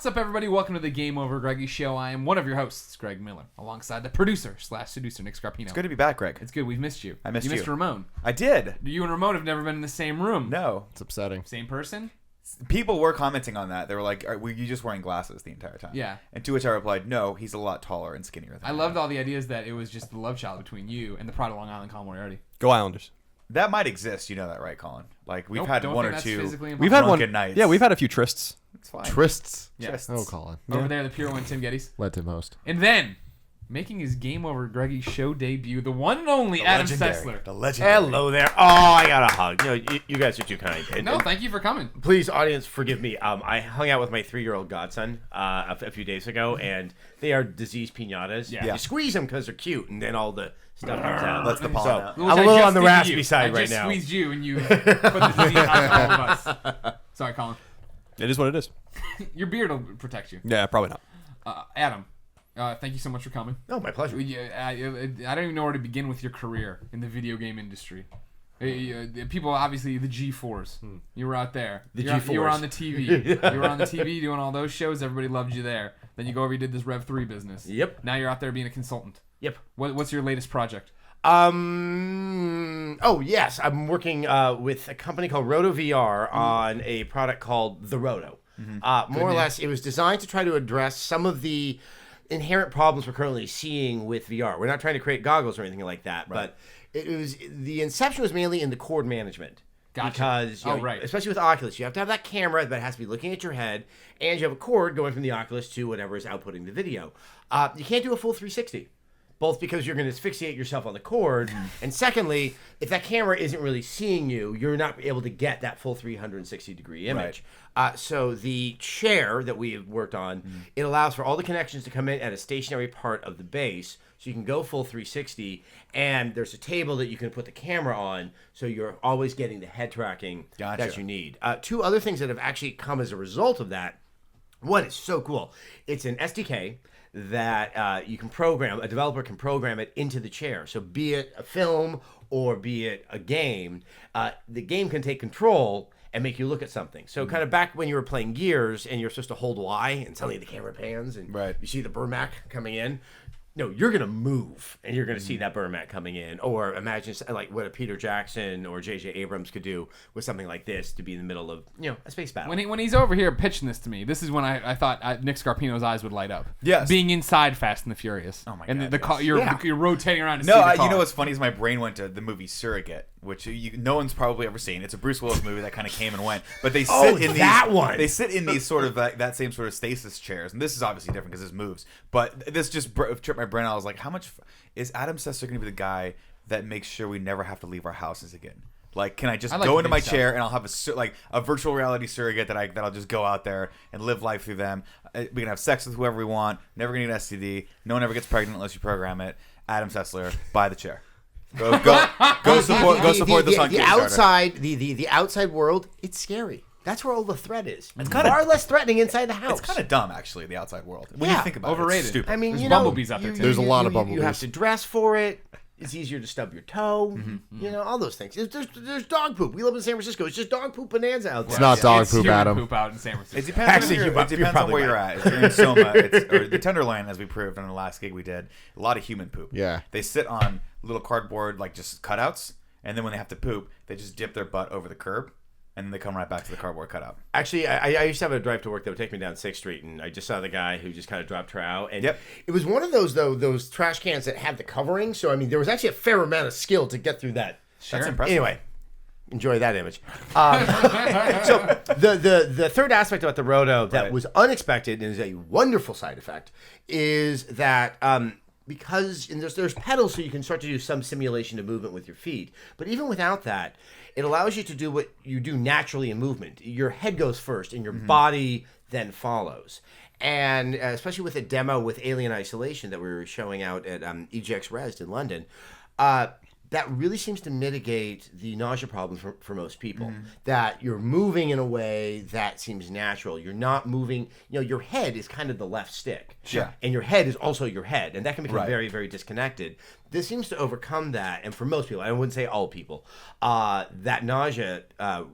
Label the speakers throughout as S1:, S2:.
S1: What's up, everybody? Welcome to the GameOverGreggy show. I am one of your hosts, Greg Miller, alongside the producer/seducer, Nick Scarpino.
S2: It's good to be back, Greg.
S1: It's good. We've missed you.
S2: I missed you.
S1: You missed Ramon.
S2: I did.
S1: You and Ramon have never been in the same room.
S2: No.
S3: It's upsetting.
S1: Same person?
S2: People were commenting on that. They were like, were you just wearing glasses the entire time?
S1: Yeah.
S2: And to which I replied, no, he's a lot taller and skinnier than
S1: I loved all the ideas that it was just the love child between you and the Pride of Long Island, Colin Moriarty.
S3: Go Islanders.
S2: That might exist. You know that, right, Colin? Like, we've
S1: Nope,
S2: had
S1: don't
S2: one
S1: think
S2: or
S1: that's
S2: two
S1: physically impossible.
S3: We've had
S2: drunken
S3: one.
S2: nights.
S3: Yeah, we've had a few trysts.
S2: It's fine.
S3: Trysts.
S1: Yeah.
S2: Trysts.
S3: Oh, Colin.
S1: Over there, the pure one, Tim Gettys.
S3: Let him host.
S1: And then, making his GameOverGreggy show debut, the one and only
S2: The
S1: Adam
S2: legendary.
S1: Sessler.
S2: The legendary.
S4: Hello there. Oh, I got a hug. You guys are too kind.
S1: No, thank you for coming.
S4: Please, audience, forgive me. I hung out with my 3-year-old godson a few days ago, and they are diseased piñatas.
S1: Yeah.
S4: You squeeze them because they're cute, and then all the stuff comes out.
S2: Lets the pollen out.
S1: Which
S4: I'm a
S1: I
S4: little
S1: just
S4: on the
S1: did to
S4: raspy
S1: you.
S4: side
S1: I
S4: right
S1: just
S4: now.
S1: squeezed you, and you put the disease on all of us. Sorry, Colin.
S3: It is what it is.
S1: Your beard will protect you.
S3: Yeah, probably not.
S1: Adam, thank you so much for coming.
S4: No, my pleasure.
S1: I don't even know where to begin with your career in the video game industry. People, obviously, the G4s. You were out there. You were on the TV. You were on the TV doing all those shows. Everybody loved you there. Then you go over, you did this Rev 3 business.
S4: Yep.
S1: Now you're out there being a consultant.
S4: Yep.
S1: What's your latest project?
S4: Oh, yes. I'm working with a company called Roto VR on a product called the Roto. More or less, it was designed to try to address some of the inherent problems we're currently seeing with VR. We're not trying to create goggles or anything like that, but the inception was mainly in the cord management.
S1: Gotcha.
S4: Because, especially with Oculus, you have to have that camera that has to be looking at your head, and you have a cord going from the Oculus to whatever is outputting the video. You can't do a full 360. Both because you're going to asphyxiate yourself on the cord, and secondly, if that camera isn't really seeing you, you're not able to get that full 360-degree image. So the chair that we have worked on, it allows for all the connections to come in at a stationary part of the base, so you can go full 360, and there's a table that you can put the camera on, so you're always getting the head tracking that you need. Two other things that have actually come as a result of that. One is so cool. It's an SDK that you can program, a developer can program it into the chair. So be it a film or be it a game, the game can take control and make you look at something. So kind of back when you were playing Gears and you're supposed to hold Y and suddenly the camera pans and you see the Burmac coming in. No, you're going to move, and you're going to see that Burmac coming in. Or imagine like what a Peter Jackson or J.J. Abrams could do with something like this to be in the middle of a space battle.
S1: When he's over here pitching this to me, this is when I thought Nick Scarpino's eyes would light up.
S2: Yes.
S1: Being inside Fast and the Furious.
S2: Oh my
S1: and
S2: God,
S1: you're rotating around to see
S2: No,
S1: the car.
S2: you know what's funny is my brain went to the movie Surrogate, which no one's probably ever seen. It's a Bruce Willis movie that kind of came and went. But they sit in these. They sit in these sort of that same sort of stasis chairs, and this is obviously different because this moves. But this just tripped my brain. I was like, how much is Adam Sessler going to be the guy that makes sure we never have to leave our houses again? Like, can I just go into my chair and I'll have a virtual reality surrogate that I'll just go out there and live life through them. We can have sex with whoever we want. Never gonna get STD. No one ever gets pregnant unless you program it. Adam Sessler, buy the chair. Go support this on Kickstarter.
S4: The outside world, it's scary. That's where all the threat is.
S2: It's
S4: far less threatening inside the house.
S2: It's kind of dumb, actually, the outside world. When you think about
S1: overrated.
S2: it, it's stupid.
S4: I mean,
S1: There's bumblebees out there, too.
S3: There's a lot of bumblebees.
S4: You have to dress for it. It's easier to stub your toe. All those things. There's dog poop. We live in San Francisco. It's just dog poop bonanza out there.
S3: It's not dog
S1: It's
S3: poop,
S1: human
S3: Adam.
S1: poop out in San Francisco.
S2: It depends on where you're at. If you're in Soma, or the Tenderloin, as we proved on the last gig we did, a lot of human poop.
S3: Yeah.
S2: They sit on little cardboard, like just cutouts, and then when they have to poop, they just dip their butt over the curb, and then they come right back to the cardboard cutout.
S4: Actually, I used to have a drive to work that would take me down 6th Street, and I just saw the guy who just kind of dropped her out. And it was one of those trash cans that had the covering. So, I mean, there was actually a fair amount of skill to get through that.
S2: That's impressive.
S4: Anyway, enjoy that image. So, the third aspect about the Roto that was unexpected and is a wonderful side effect is that because there's pedals so you can start to do some simulation of movement with your feet. But even without that, it allows you to do what you do naturally in movement. Your head goes first and your body then follows. And especially with a demo with Alien Isolation that we were showing out at EGX Res in London, that really seems to mitigate the nausea problem for most people. That you're moving in a way that seems natural. You're not moving, your head is kind of the left stick.
S2: Sure.
S4: And your head is also your head. And that can become
S2: Right.
S4: very, very disconnected. This seems to overcome that. And for most people, I wouldn't say all people, that nausea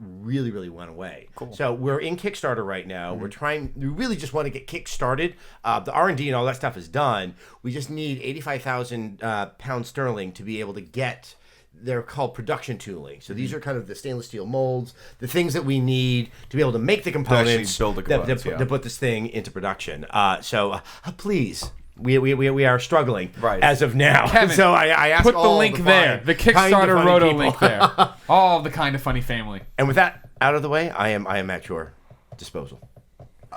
S4: really, really went away. Cool. So we're in Kickstarter right now. We really just want to get kick-started. The R&D and all that stuff is done. We just need 85,000 pounds sterling to be able to get, they're called production tooling. So these are kind of the stainless steel molds, the things that we need to be able to make the components,
S2: build the components,
S4: to put this thing into production. So please. We are struggling as of now.
S1: Kevin,
S4: so I ask
S1: put the
S4: all
S1: link
S4: the
S1: there, the
S4: Kind of
S1: Kickstarter
S4: Funny
S1: Roto
S4: people.
S1: link there. All of the Kind of Funny family.
S4: And with that out of the way, I am at your disposal.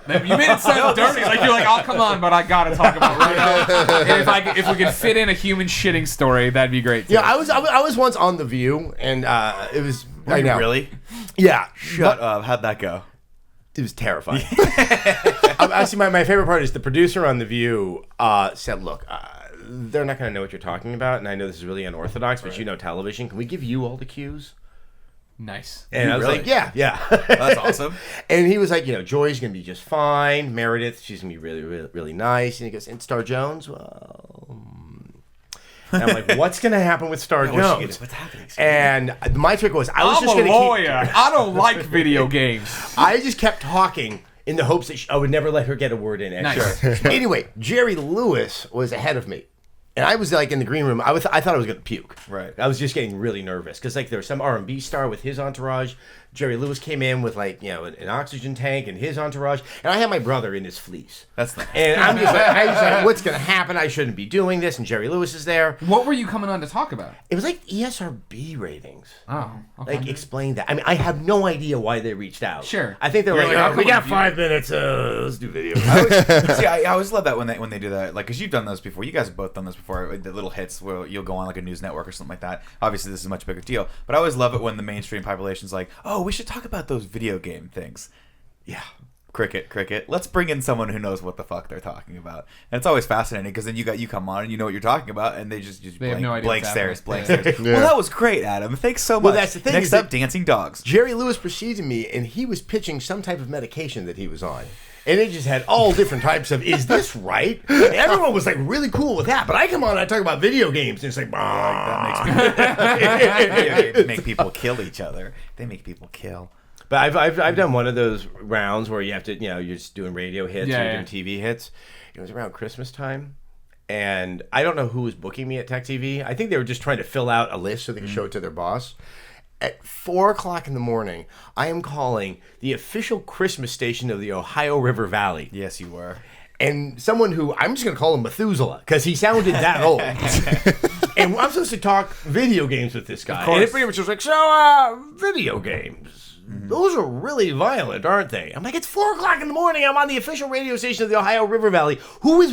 S1: You made it sound dirty. Like you're like, oh come on, but I gotta talk about Roto. And if we could fit in a human shitting story, that'd be great. Too.
S4: Yeah, I was once on The View, and it was.
S2: Were you really?
S4: Yeah.
S2: Shut up. How'd that go?
S4: It was terrifying. Actually, my favorite part is the producer on The View said, look, they're not going to know what you're talking about, and I know this is really unorthodox, but you know television. Can we give you all the cues?
S1: Nice.
S4: And I was
S2: really?
S4: like, yeah.
S2: That's awesome.
S4: And he was like, Joy's going to be just fine. Meredith, she's going to be really, really, really nice. And he goes, and Star Jones? Well... And I'm like, what's going to happen with Star Jones?
S2: What's happening?
S4: And my trick was, I was
S1: I'm
S4: just
S1: a
S4: going to
S1: lawyer. I don't like video games.
S4: I just kept talking in the hopes that I would never let her get a word in.
S1: Nice.
S4: Anyway, Jerry Lewis was ahead of me. And I was like in the green room. I thought I was going to puke.
S2: Right.
S4: I was just getting really nervous because like there was some R&B star with his entourage. Jerry Lewis came in with like an oxygen tank and his entourage, and I had my brother in his fleece.
S2: That's nice.
S4: And I was like, what's going to happen? I shouldn't be doing this. And Jerry Lewis is there.
S1: What were you coming on to talk about?
S4: It was like ESRB ratings.
S1: Oh, okay.
S4: Like, explain that. I mean, I have no idea why they reached out.
S1: Sure.
S4: I think they were
S1: You're
S4: like,
S1: like,
S4: we
S1: oh,
S4: got
S1: come
S4: 5 minutes. Let's do video.
S2: I always love that when they do that. Like, because you've done those before. You guys have both done this before. The little hits where you'll go on like a news network or something like that. Obviously, this is a much bigger deal. But I always love it when the mainstream population's like, oh, we should talk about those video game things. Yeah. Cricket. Let's bring in someone who knows what the fuck they're talking about. And it's always fascinating because then you come on and you know what you're talking about, and they just
S1: have no idea
S2: blank
S1: what's
S2: stares.
S1: happening.
S2: Well, that was great, Adam. Thanks so much.
S4: Well, that's the thing.
S2: Next
S4: is
S2: up,
S4: that
S2: dancing dogs.
S4: Jerry Lewis preceded me, and he was pitching some type of medication that he was on. And it just had all different types of, is this right? And everyone was like really cool with that. But I come on and I talk about video games, and it's like,
S2: That make people kill each other. They make people kill.
S4: But I've done one of those rounds where you have to, you're just doing radio hits,
S1: Yeah,
S4: or you're
S1: yeah.
S4: doing TV hits. It was around Christmas time. And I don't know who was booking me at Tech TV. I think they were just trying to fill out a list so they could show it to their boss. At 4 o'clock in the morning, I am calling the official Christmas station of the Ohio River Valley.
S2: Yes, you were.
S4: And someone who, I'm just going to call him Methuselah, because he sounded that old. And I'm supposed to talk video games with this guy. And it pretty much was like, video games. Those are really violent, aren't they? I'm like, it's 4 o'clock in the morning. I'm on the official radio station of the Ohio River Valley. Who's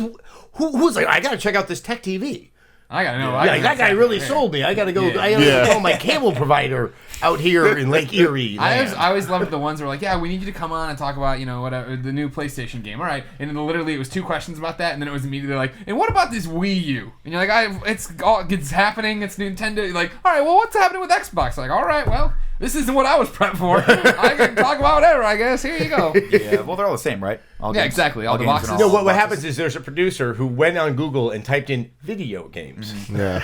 S4: like, I got to check out this Tech TV.
S1: I gotta know.
S4: Like, that guy really sold me. I got to go. I gotta go call my cable provider out here in Lake Erie.
S1: I always loved the ones where like, yeah, we need you to come on and talk about, whatever, the new PlayStation game. All right. And then literally it was 2 questions about that, and then it was immediately like, and what about this Wii U? And you're like, it's happening, it's Nintendo. You're like, all right, well, what's happening with Xbox? Like, all right, well, this isn't what I was prepped for. I can talk about whatever, I guess. Here you go.
S2: Yeah, well, they're all the same, right? All
S1: Yeah,
S2: games.
S1: exactly. All the
S2: games
S1: boxes.
S2: and
S4: No,
S2: all
S4: what
S2: boxes.
S4: happens is there's a producer who went on Google and typed in video games.
S5: Yeah.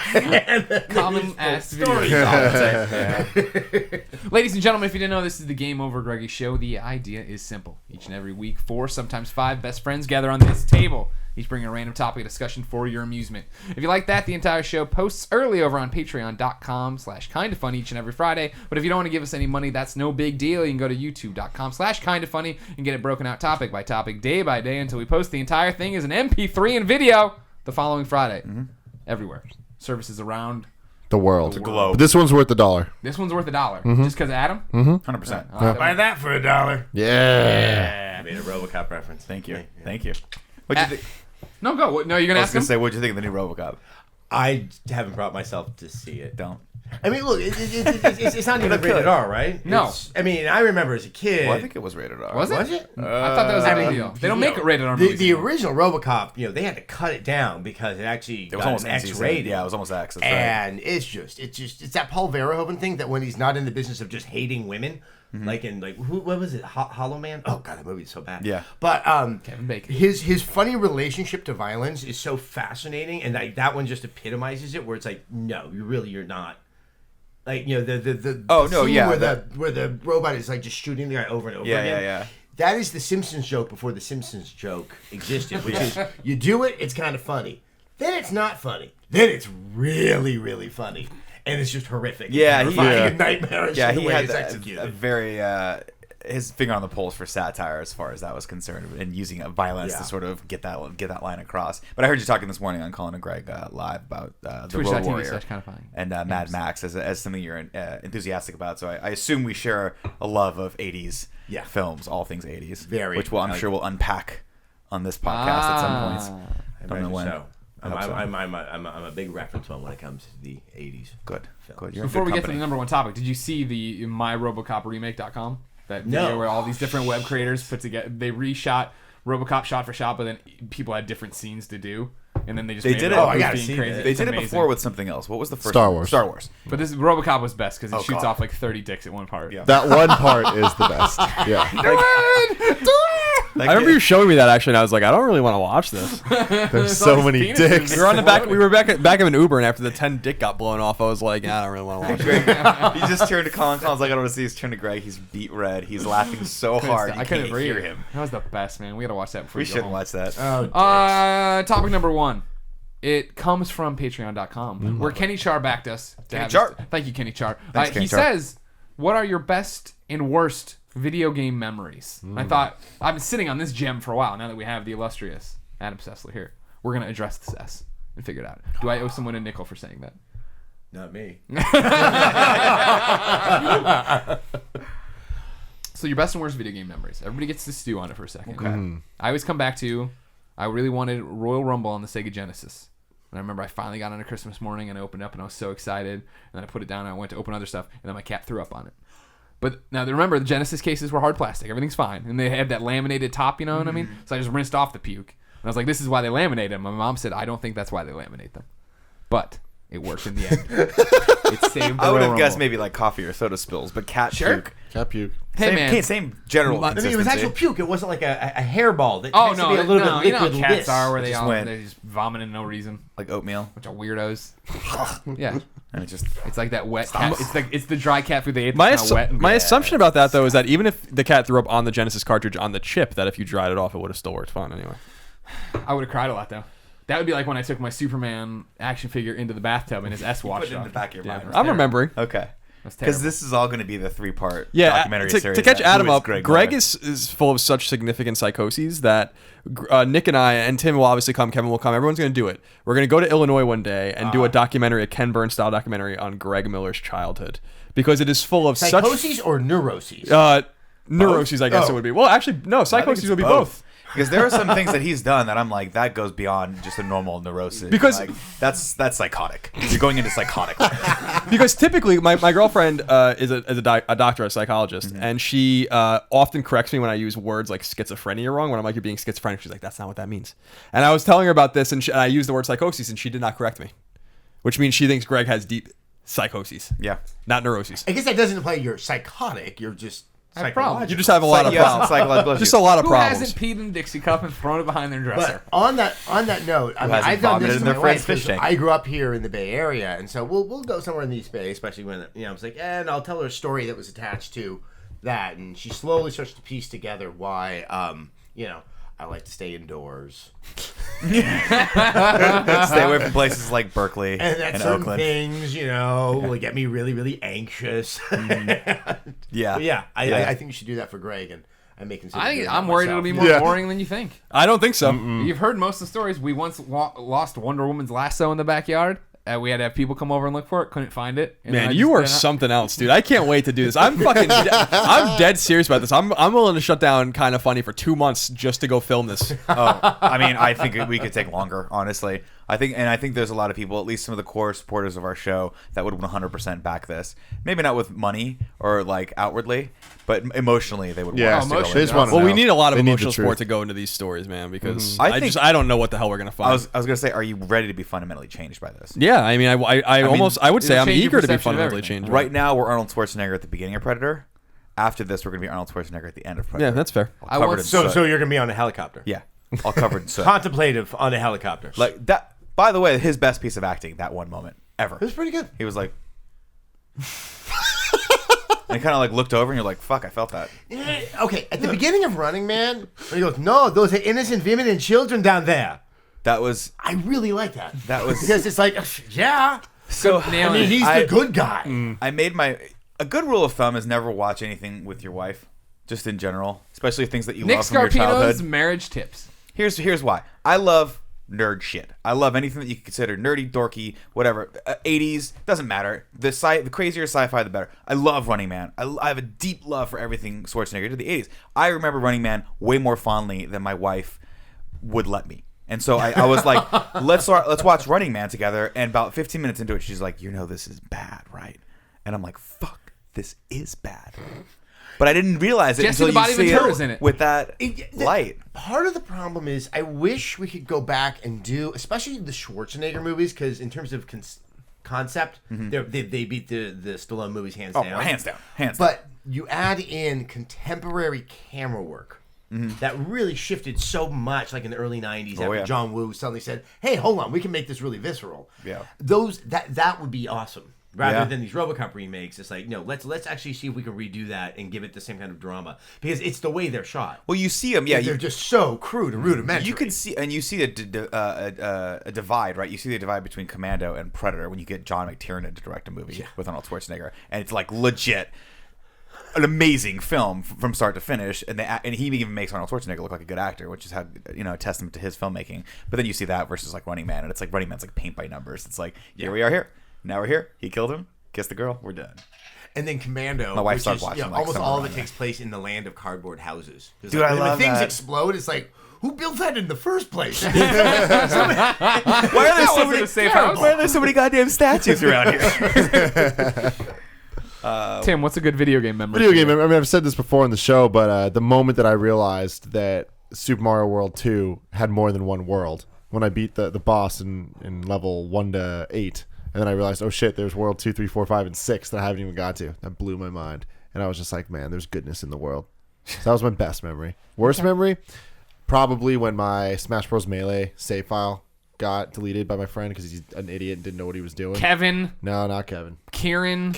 S1: Common ass
S4: stories.
S1: Ladies and gentlemen, if you didn't know, this is the GameOverGreggy show. The idea is simple. Each and every week, 4, sometimes 5 best friends gather on this table, each bringing a random topic of discussion for your amusement. If you like that, the entire show posts early over on patreon.com/kindoffunny each and every Friday. But if you don't want to give us any money, that's no big deal. You can go to youtube.com/kindoffunny and get it broken out topic by topic, day by day, until we post the entire thing as an MP3 and video the following Friday. Everywhere. Services around
S5: The world.
S2: The globe.
S5: But this one's worth $1.
S1: This one's worth $1. Just because of Adam?
S2: 100%.
S4: Buy that for $1.
S5: Yeah.
S4: I made a RoboCop reference.
S2: Thank you. Thank you. What'd you think?
S1: No, go. No, you're going to
S2: I was
S1: ask
S2: going
S1: him?
S2: to say, what'd you think of the new RoboCop?
S4: I haven't brought myself to see it.
S2: Don't.
S4: I mean, look, it's not even rated R, right?
S1: No.
S4: I mean, I remember as a kid.
S2: Well, I think it was rated R.
S1: Was it?
S4: Was it?
S1: I thought that was a big deal. They don't make it rated R movies
S4: The
S1: anymore.
S4: original RoboCop, they had to cut it down because it actually
S2: It was
S4: got
S2: almost
S4: an X
S2: NC-17.
S4: rated.
S2: Yeah, it was almost X. That's right.
S4: And it's that Paul Verhoeven thing that when he's not in the business of just hating women, what was it? Hollow Man? Oh god, that movie is so bad.
S2: Yeah.
S4: But
S1: Kevin Bacon.
S4: his funny relationship to violence is so fascinating, and that one just epitomizes it. Where it's like, no, you're not. Like the
S2: Oh, no,
S4: scene
S2: yeah,
S4: where the robot is like just shooting the guy over and over
S2: Yeah,
S4: again.
S2: yeah.
S4: That is the Simpsons joke before the Simpsons joke existed, which is you do it, it's kind of funny. Then it's not funny. Then it's really, really funny. And it's just horrific.
S2: Yeah,
S4: and and nightmarish in the way it's
S2: a
S4: executed.
S2: very his finger on the pulse for satire as far as that was concerned, and using violence to sort of get that line across. But I heard you talking this morning on Colin and Greg live about the Road Warrior and Mad Max as something you're enthusiastic about. So I assume we share a love of 80s films, all things 80s, which I'm sure we'll unpack on this podcast at some points. I don't know when.
S4: So. I'm a big reference on when it comes to the 80s.
S2: Good. You're
S1: Before we
S2: good
S1: get to the
S2: company.
S1: number one topic, did you see the MyRoboCopRemake.com? That video where all these different web creators put together, they reshot RoboCop shot for shot, but then people had different scenes to do, and then they just made
S2: did
S1: it
S2: it.
S1: all
S2: I
S4: gotta
S1: goofy
S4: see
S1: and crazy.
S4: that.
S2: They
S1: It's
S2: did it
S1: amazing.
S2: before with something else. What was the first
S5: Star
S2: one?
S5: Wars.
S2: Star Wars.
S1: But this RoboCop was best because it shoots
S2: God.
S1: off like 30 dicks at one part.
S2: Yeah.
S5: That one part is the best. Yeah.
S3: I remember you showing me that actually, and I was like, I don't really want to watch this.
S5: There's so many dicks.
S3: We were on the back. We were back of an Uber, and after the 10 dick got blown off, I was like, I don't really want to watch it.
S2: Greg, he just turned to Colin. Colin's like, I don't want to see. He's turned to Greg. He's beat red. He's laughing so hard.
S1: I
S2: You
S1: couldn't
S2: can't
S1: breathe.
S2: hear him.
S1: That was the best, man. We gotta watch that before
S2: We
S1: we go
S2: should
S1: home.
S2: watch that.
S1: Topic number one. It comes from Patreon.com, where Kenny Char backed us.
S2: Kenny Char.
S1: Thank you, Kenny Char.
S2: Thanks, Kenny
S1: he
S2: Char.
S1: says, what are your best and worst video game memories? I thought, I've been sitting on this gem for a while, now that we have the illustrious Adam Sessler here. We're going to address this S and figure it out. Do I owe someone a nickel for saying that?
S4: Not me.
S1: So your best and worst video game memories. Everybody gets to stew on it for a second. Okay. I always come back to, I really wanted Royal Rumble on the Sega Genesis. And I remember I finally got on a Christmas morning and I opened up and I was so excited. And then I put it down and I went to open other stuff and then my cat threw up on it. But now remember, the Genesis cases were hard plastic. Everything's fine. And they had that laminated top, you know what I mean? So I just rinsed off the puke. And I was like, this is why they laminate them. My mom said, I don't think that's why they laminate them. But it worked in the end. It saved the
S2: I would
S1: Royal
S2: have guessed
S1: Rumble.
S2: maybe like coffee or soda spills, but cat puke.
S5: Cat puke.
S1: Hey, man.
S2: Same general
S4: I mean,
S2: consistency.
S4: it was actual puke. It wasn't like a hairball. That
S1: Oh,
S4: tends to
S1: no.
S4: be a little
S1: no,
S4: bit
S1: you know how
S4: liquid
S1: cats
S4: list.
S1: are where they
S2: just
S1: all,
S2: went-
S1: they just vomit in no reason.
S2: Like oatmeal,
S1: Bunch of weirdos. Yeah.
S2: and it just
S1: It's like that wet cat. It's the dry cat food they ate.
S3: My,
S1: That's wet and
S3: my
S1: bad.
S3: assumption about that, though, is that even if the cat threw up on the Genesis cartridge on the chip, that if you dried it off, it would have still worked fine anyway.
S1: I would have cried a lot though. That would be like when I took my Superman action figure into the bathtub and his S
S2: put
S1: washed
S2: it in the
S1: off.
S2: back of your
S1: Yeah,
S2: mind.
S1: it was
S3: I'm
S1: terrible.
S3: remembering.
S2: okay.
S1: That's
S2: Because
S1: terrible.
S2: this is all going to be the 3-part
S3: Yeah,
S2: documentary
S3: to
S2: series.
S3: catch
S2: that-
S3: Adam
S2: Who is
S3: up, Greg
S2: Miller?
S3: is full of such significant psychoses that Nick and I, and Tim will obviously come, Kevin will come, everyone's going to do it. We're going to go to Illinois one day and do a documentary, a Ken Burns-style documentary on Greg Miller's childhood. Because it is full of
S4: Psychoses or neuroses?
S3: neuroses, I guess it would be. Well, actually, no, psychoses
S2: it's
S3: would be both.
S2: Because there are some things that he's done that I'm like, that goes beyond just a normal neurosis.
S3: Because-
S2: like, that's psychotic. You're going into psychotic.
S3: Because typically, my girlfriend is a doctor, a psychologist, and she often corrects me when I use words like schizophrenia wrong. When I'm like, you're being schizophrenic, she's like, that's not what that means. And I was telling her about this, and I used the word psychosis, and she did not correct me, which means she thinks Greg has deep psychoses,
S2: Yeah.
S3: not neuroses.
S4: I guess that doesn't imply you're psychotic. You're just
S1: have problems.
S3: You just have a lot of
S2: Yeah,
S3: problems.
S2: psychological
S3: Just
S2: issues.
S3: a lot of
S1: Who
S3: problems.
S1: hasn't peed in a Dixie cup and thrown it behind their dresser?
S4: But on that note, I mean,
S2: hasn't
S4: I've done
S2: vomited
S4: this
S2: in
S4: to
S2: their
S4: my
S2: friend's
S4: wife,
S2: fish
S4: 'cause
S2: tank?
S4: I grew up here in the Bay Area, and so we'll go somewhere in the East Bay, especially when I was like, and I'll tell her a story that was attached to that, and she slowly starts to piece together why, I like to stay indoors,
S2: Stay away from places like Berkeley
S4: and that
S2: and
S4: certain
S2: Oakland.
S4: things, will get me really, really anxious.
S2: Yeah.
S4: But yeah, I
S2: Yeah.
S4: think you should do that for Greg, and I may consider.
S1: I
S4: doing
S1: think
S4: that
S1: I'm worried
S4: myself.
S1: it'll be more boring than you think.
S3: I don't think so.
S1: You've heard most of the stories. We once lost Wonder Woman's lasso in the backyard. We had to have people come over and look for it. Couldn't find it. And then
S3: Man,
S1: I
S3: you
S1: just-
S3: are
S1: then I-
S3: something else, dude. I can't wait to do this. I'm fucking, I'm dead serious about this. I'm willing to shut down Kind of Funny for 2 months just to go film this.
S2: Oh, I mean, I think we could take longer, honestly. I think there's a lot of people, at least some of the core supporters of our show, that would 100% back this. Maybe not with money or like outwardly, but emotionally they would.
S5: Yeah,
S2: want us to go in.
S3: Well, we need a lot of emotional support to go into these stories, man, because I don't know what the hell we're gonna find.
S2: I was gonna say, are you ready to be fundamentally changed by this?
S3: Yeah, I mean, I would say I'm eager to be fundamentally changed.
S2: Right now, we're Arnold Schwarzenegger at the beginning of Predator. After this, we're gonna be Arnold Schwarzenegger at the end of Predator.
S3: Yeah, that's fair.
S4: So you're gonna be on a helicopter.
S2: Yeah, all covered in soot.
S4: Contemplative on a helicopter.
S2: Like that. By the way, his best piece of acting, that one moment ever.
S4: It was pretty good.
S2: He was like, and he kind of like looked over, and you're like, "Fuck, I felt that."
S4: Okay, at the beginning of Running Man, he goes, "No, those are innocent women and children down there."
S2: That was.
S4: I really like that.
S2: That was
S4: because it's like, yeah.
S2: So
S4: I mean, he's the good guy.
S2: I made a good rule of thumb is never watch anything with your wife, just in general, especially things that you love from your childhood.
S1: Marriage tips.
S2: Here's why. I love nerd shit. I love anything that you can consider nerdy, dorky, whatever. 80s, doesn't matter. The crazier sci-fi, the better. I love Running Man. I have a deep love for everything Schwarzenegger did the 80s. I remember Running Man way more fondly than my wife would let me. And so I was like, let's watch Running Man together. And about 15 minutes into it, she's like, this is bad, right? And I'm like, fuck, this is bad. But I didn't realize it until you see it with that light.
S4: Part of the problem is I wish we could go back and do, especially the Schwarzenegger movies, because in terms of concept, they beat the Stallone movies hands down.
S2: Hands down.
S4: But you add in contemporary camera work that really shifted so much, like in the early 90s after John Woo suddenly said, hey, hold on, we can make this really visceral.
S2: Yeah.
S4: That would be awesome. Rather than these RoboCop remakes, it's like, no, let's actually see if we can redo that and give it the same kind of drama, because it's the way they're shot.
S2: Well, you see them,
S4: they're just so crude and rudimentary.
S2: You can see, and you see a divide, right? You see the divide between Commando and Predator when you get John McTiernan to direct a movie with Arnold Schwarzenegger, and it's like legit an amazing film from start to finish, and he even makes Arnold Schwarzenegger look like a good actor, which is how a testament to his filmmaking. But then you see that versus like Running Man, and it's like Running Man's like paint by numbers. It's like here we are here. Now we're here. He killed him. Kissed the girl. We're done.
S4: And then Commando,
S2: my wife started watching.
S4: Almost all of it takes place in the land of cardboard houses.
S2: Dude, I love
S4: when things
S2: that.
S4: explode, it's like, who built that in the first place?
S2: Why are there so many goddamn statues around here?
S1: Tim, what's a good video game memory?
S5: I mean, I've said this before on the show, but the moment that I realized that Super Mario World 2 had more than one world, when I beat the boss in level 1 to 8. And then I realized, oh shit, there's world 2, 3, 4, 5, and 6 that I haven't even got to. That blew my mind. And I was just like, man, there's goodness in the world. So that was my best memory. Worst memory? Probably when my Smash Bros. Melee save file got deleted by my friend because he's an idiot and didn't know what he was doing.
S1: Kevin.
S5: No, not Kevin.
S1: Kieran.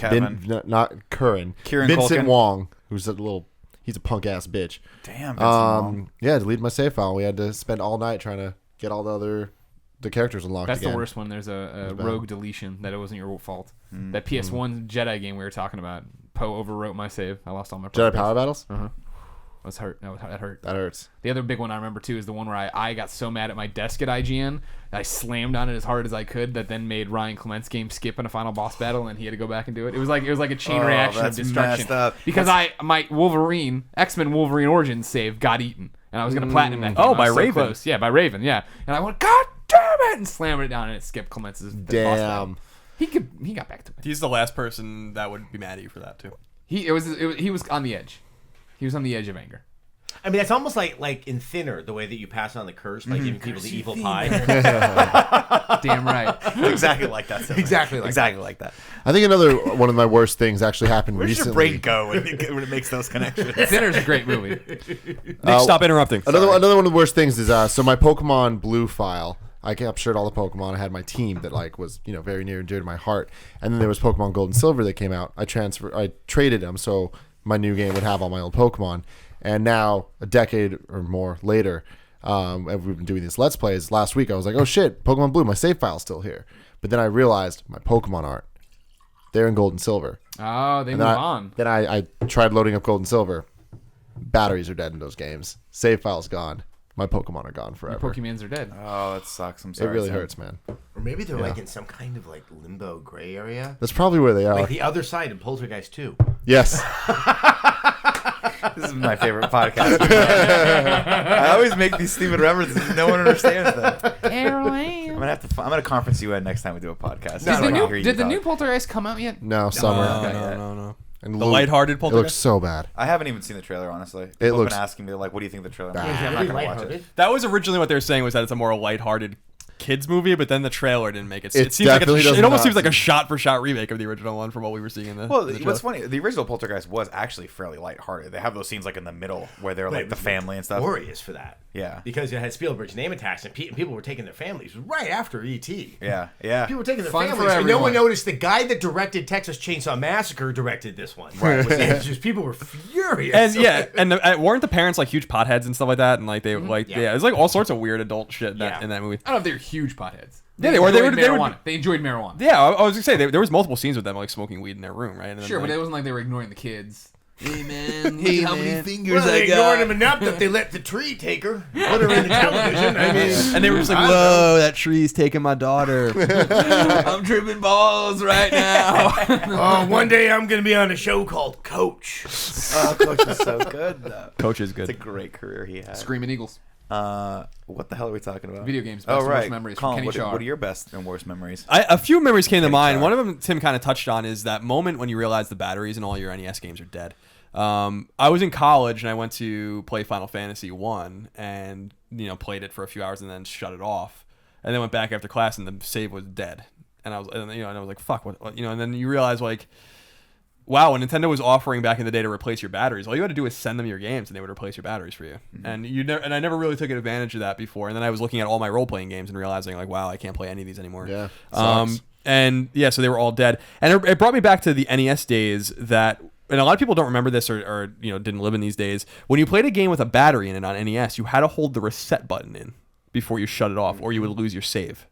S5: Not Curran.
S2: Kieran
S5: Vincent
S2: Culkin.
S5: Wong, who's he's a punk ass bitch.
S2: Damn, Vincent Wong.
S5: Yeah, deleted my save file. We had to spend all night trying to get all the characters unlocked.
S1: That's
S5: again.
S1: the worst one. There's a rogue deletion that it wasn't your fault. That PS1 Jedi game we were talking about, Poe overwrote my save. I lost all my
S5: Jedi Power Battles?
S1: I was hurt. That hurt.
S5: That hurts.
S1: The other big one I remember too is the one where I got so mad at my desk at IGN that I slammed on it as hard as I could, that then made Ryan Clement's game skip in a final boss battle, and he had to go back and do it. It was like a chain reaction of destruction.
S2: Messed up.
S1: Because my X-Men Wolverine Origins save got eaten, and I was gonna platinum that game.
S3: Oh,
S1: I was
S3: by
S1: so
S3: Raven.
S1: close. Yeah, by Raven. Yeah, and I went, God damn it, and slammed it down, and it skipped Clement's boss battle. He got back to me.
S3: He's the last person that would be mad at you for that too.
S1: He was on the edge. He was on the edge of anger.
S4: I mean, that's almost like in Thinner, the way that you pass on the curse by giving people the evil pie.
S1: Damn right.
S2: Exactly like that.
S4: Exactly like
S2: that.
S5: I think another one of my worst things actually happened
S2: Where's
S5: recently.
S2: your brain go when it makes those connections?
S1: Thinner's a great movie.
S3: Nick, stop interrupting.
S5: Another one of the worst things is so my Pokemon Blue file. I captured all the Pokemon. I had my team that was very near and dear to my heart. And then there was Pokemon Gold and Silver that came out. I traded them so my new game would have all my old Pokemon. And now, a decade or more later, we've been doing these Let's Plays. Last week, I was like, oh shit, Pokemon Blue, my save file's still here. But then I realized my Pokemon art, they're in Gold and Silver.
S1: Oh, they
S5: And
S1: move
S5: then
S1: on.
S5: Then I tried loading up Gold and Silver. Batteries are dead in those games. Save file's gone. My Pokemon are gone forever.
S1: Pokemons are dead.
S2: Oh, that sucks. I'm
S5: It
S2: sorry.
S5: really hurts, man.
S4: Or maybe they're in some kind of limbo gray area.
S5: That's probably where they are.
S4: Like the other side of Poltergeist 2.
S5: Yes.
S2: This is my favorite podcast. I always make these stupid references. No one understands that. I'm gonna conference you in next time we do a podcast.
S1: Did the new Poltergeist come out yet?
S5: No, summer.
S3: No.
S5: And
S3: The lighthearted
S5: It
S3: Poltergeist.
S5: looks so bad.
S2: I haven't even seen the trailer, honestly.
S5: It
S2: People
S5: looks
S2: have been asking me, like, what do you think of the trailer? I'm
S5: bad.
S2: like, I'm not going to watch it.
S3: That was originally what they were saying, was that it's a more lighthearted kids movie, but then the trailer didn't make it.
S5: It
S3: It seems like
S5: definitely
S3: it
S5: does
S3: almost
S5: not
S3: seems like a
S5: seem-
S3: shot-for-shot remake of the original one from what we were seeing in the.
S2: Well,
S3: in the
S2: what's
S3: trailer.
S2: funny, the original Poltergeist was actually fairly lighthearted. They have those scenes like in the middle where they're like the family and stuff.
S4: Glorious for that.
S2: Yeah.
S4: Because it had Spielberg's name attached, and people were taking their families right after E.T.
S2: Yeah.
S4: People were taking their
S1: Fun for
S4: families, and no one
S1: everyone.
S4: noticed the guy that directed Texas Chainsaw Massacre directed this one. Right. It's just people were furious.
S3: And weren't the parents like huge potheads and stuff like that, and like they
S4: Yeah.
S3: it's like all sorts of weird adult shit in
S4: Yeah.
S3: that movie.
S1: I don't know if they were huge potheads.
S3: Yeah, they were. They
S1: enjoyed
S3: were.
S1: marijuana. They enjoyed marijuana.
S3: Yeah, I was gonna say there was multiple scenes with them like smoking weed in their room, right? And then,
S1: Sure,
S3: like,
S1: but it wasn't like they were ignoring the kids. Hey man,
S3: Hey,
S1: look how many
S3: man.
S1: fingers
S4: Well,
S1: I
S4: they
S1: got.
S4: ignored him enough that they let the tree take her, put her in the television. I mean,
S3: and they were just like, "Whoa, that tree's taking my daughter."
S1: I'm tripping balls right now.
S4: oh, one day I'm going to be on a show called Coach.
S2: Oh, Coach is so good, though.
S3: Coach is
S2: It's a
S3: good.
S2: great career he had.
S1: Screaming Eagles.
S2: What the hell are we talking about?
S1: Video games. Best
S2: Oh,
S1: and
S2: right.
S1: worst memories from
S2: Colin,
S1: Kenny
S2: what
S1: Char.
S2: are your best and worst memories?
S3: A few memories came to mind.
S2: Char.
S3: One of them Tim kind of touched on is that moment when you realize the batteries in all your NES games are dead. I was in college and I went to play Final Fantasy 1 and played it for a few hours and then shut it off, and then went back after class and the save was dead. And I was like, fuck, what and then you realize like, wow, when Nintendo was offering back in the day to replace your batteries, all you had to do was send them your games and they would replace your batteries for you.
S2: Mm-hmm.
S3: And I never really took advantage of that before. And then I was looking at all my role playing games and realizing like, wow, I can't play any of these anymore.
S5: Yeah, sucks.
S3: And yeah, so they were all dead. And it brought me back to the NES days that, and a lot of people don't remember this or didn't live in these days. When you played a game with a battery in it on NES, you had to hold the reset button in before you shut it off, or you would lose your save.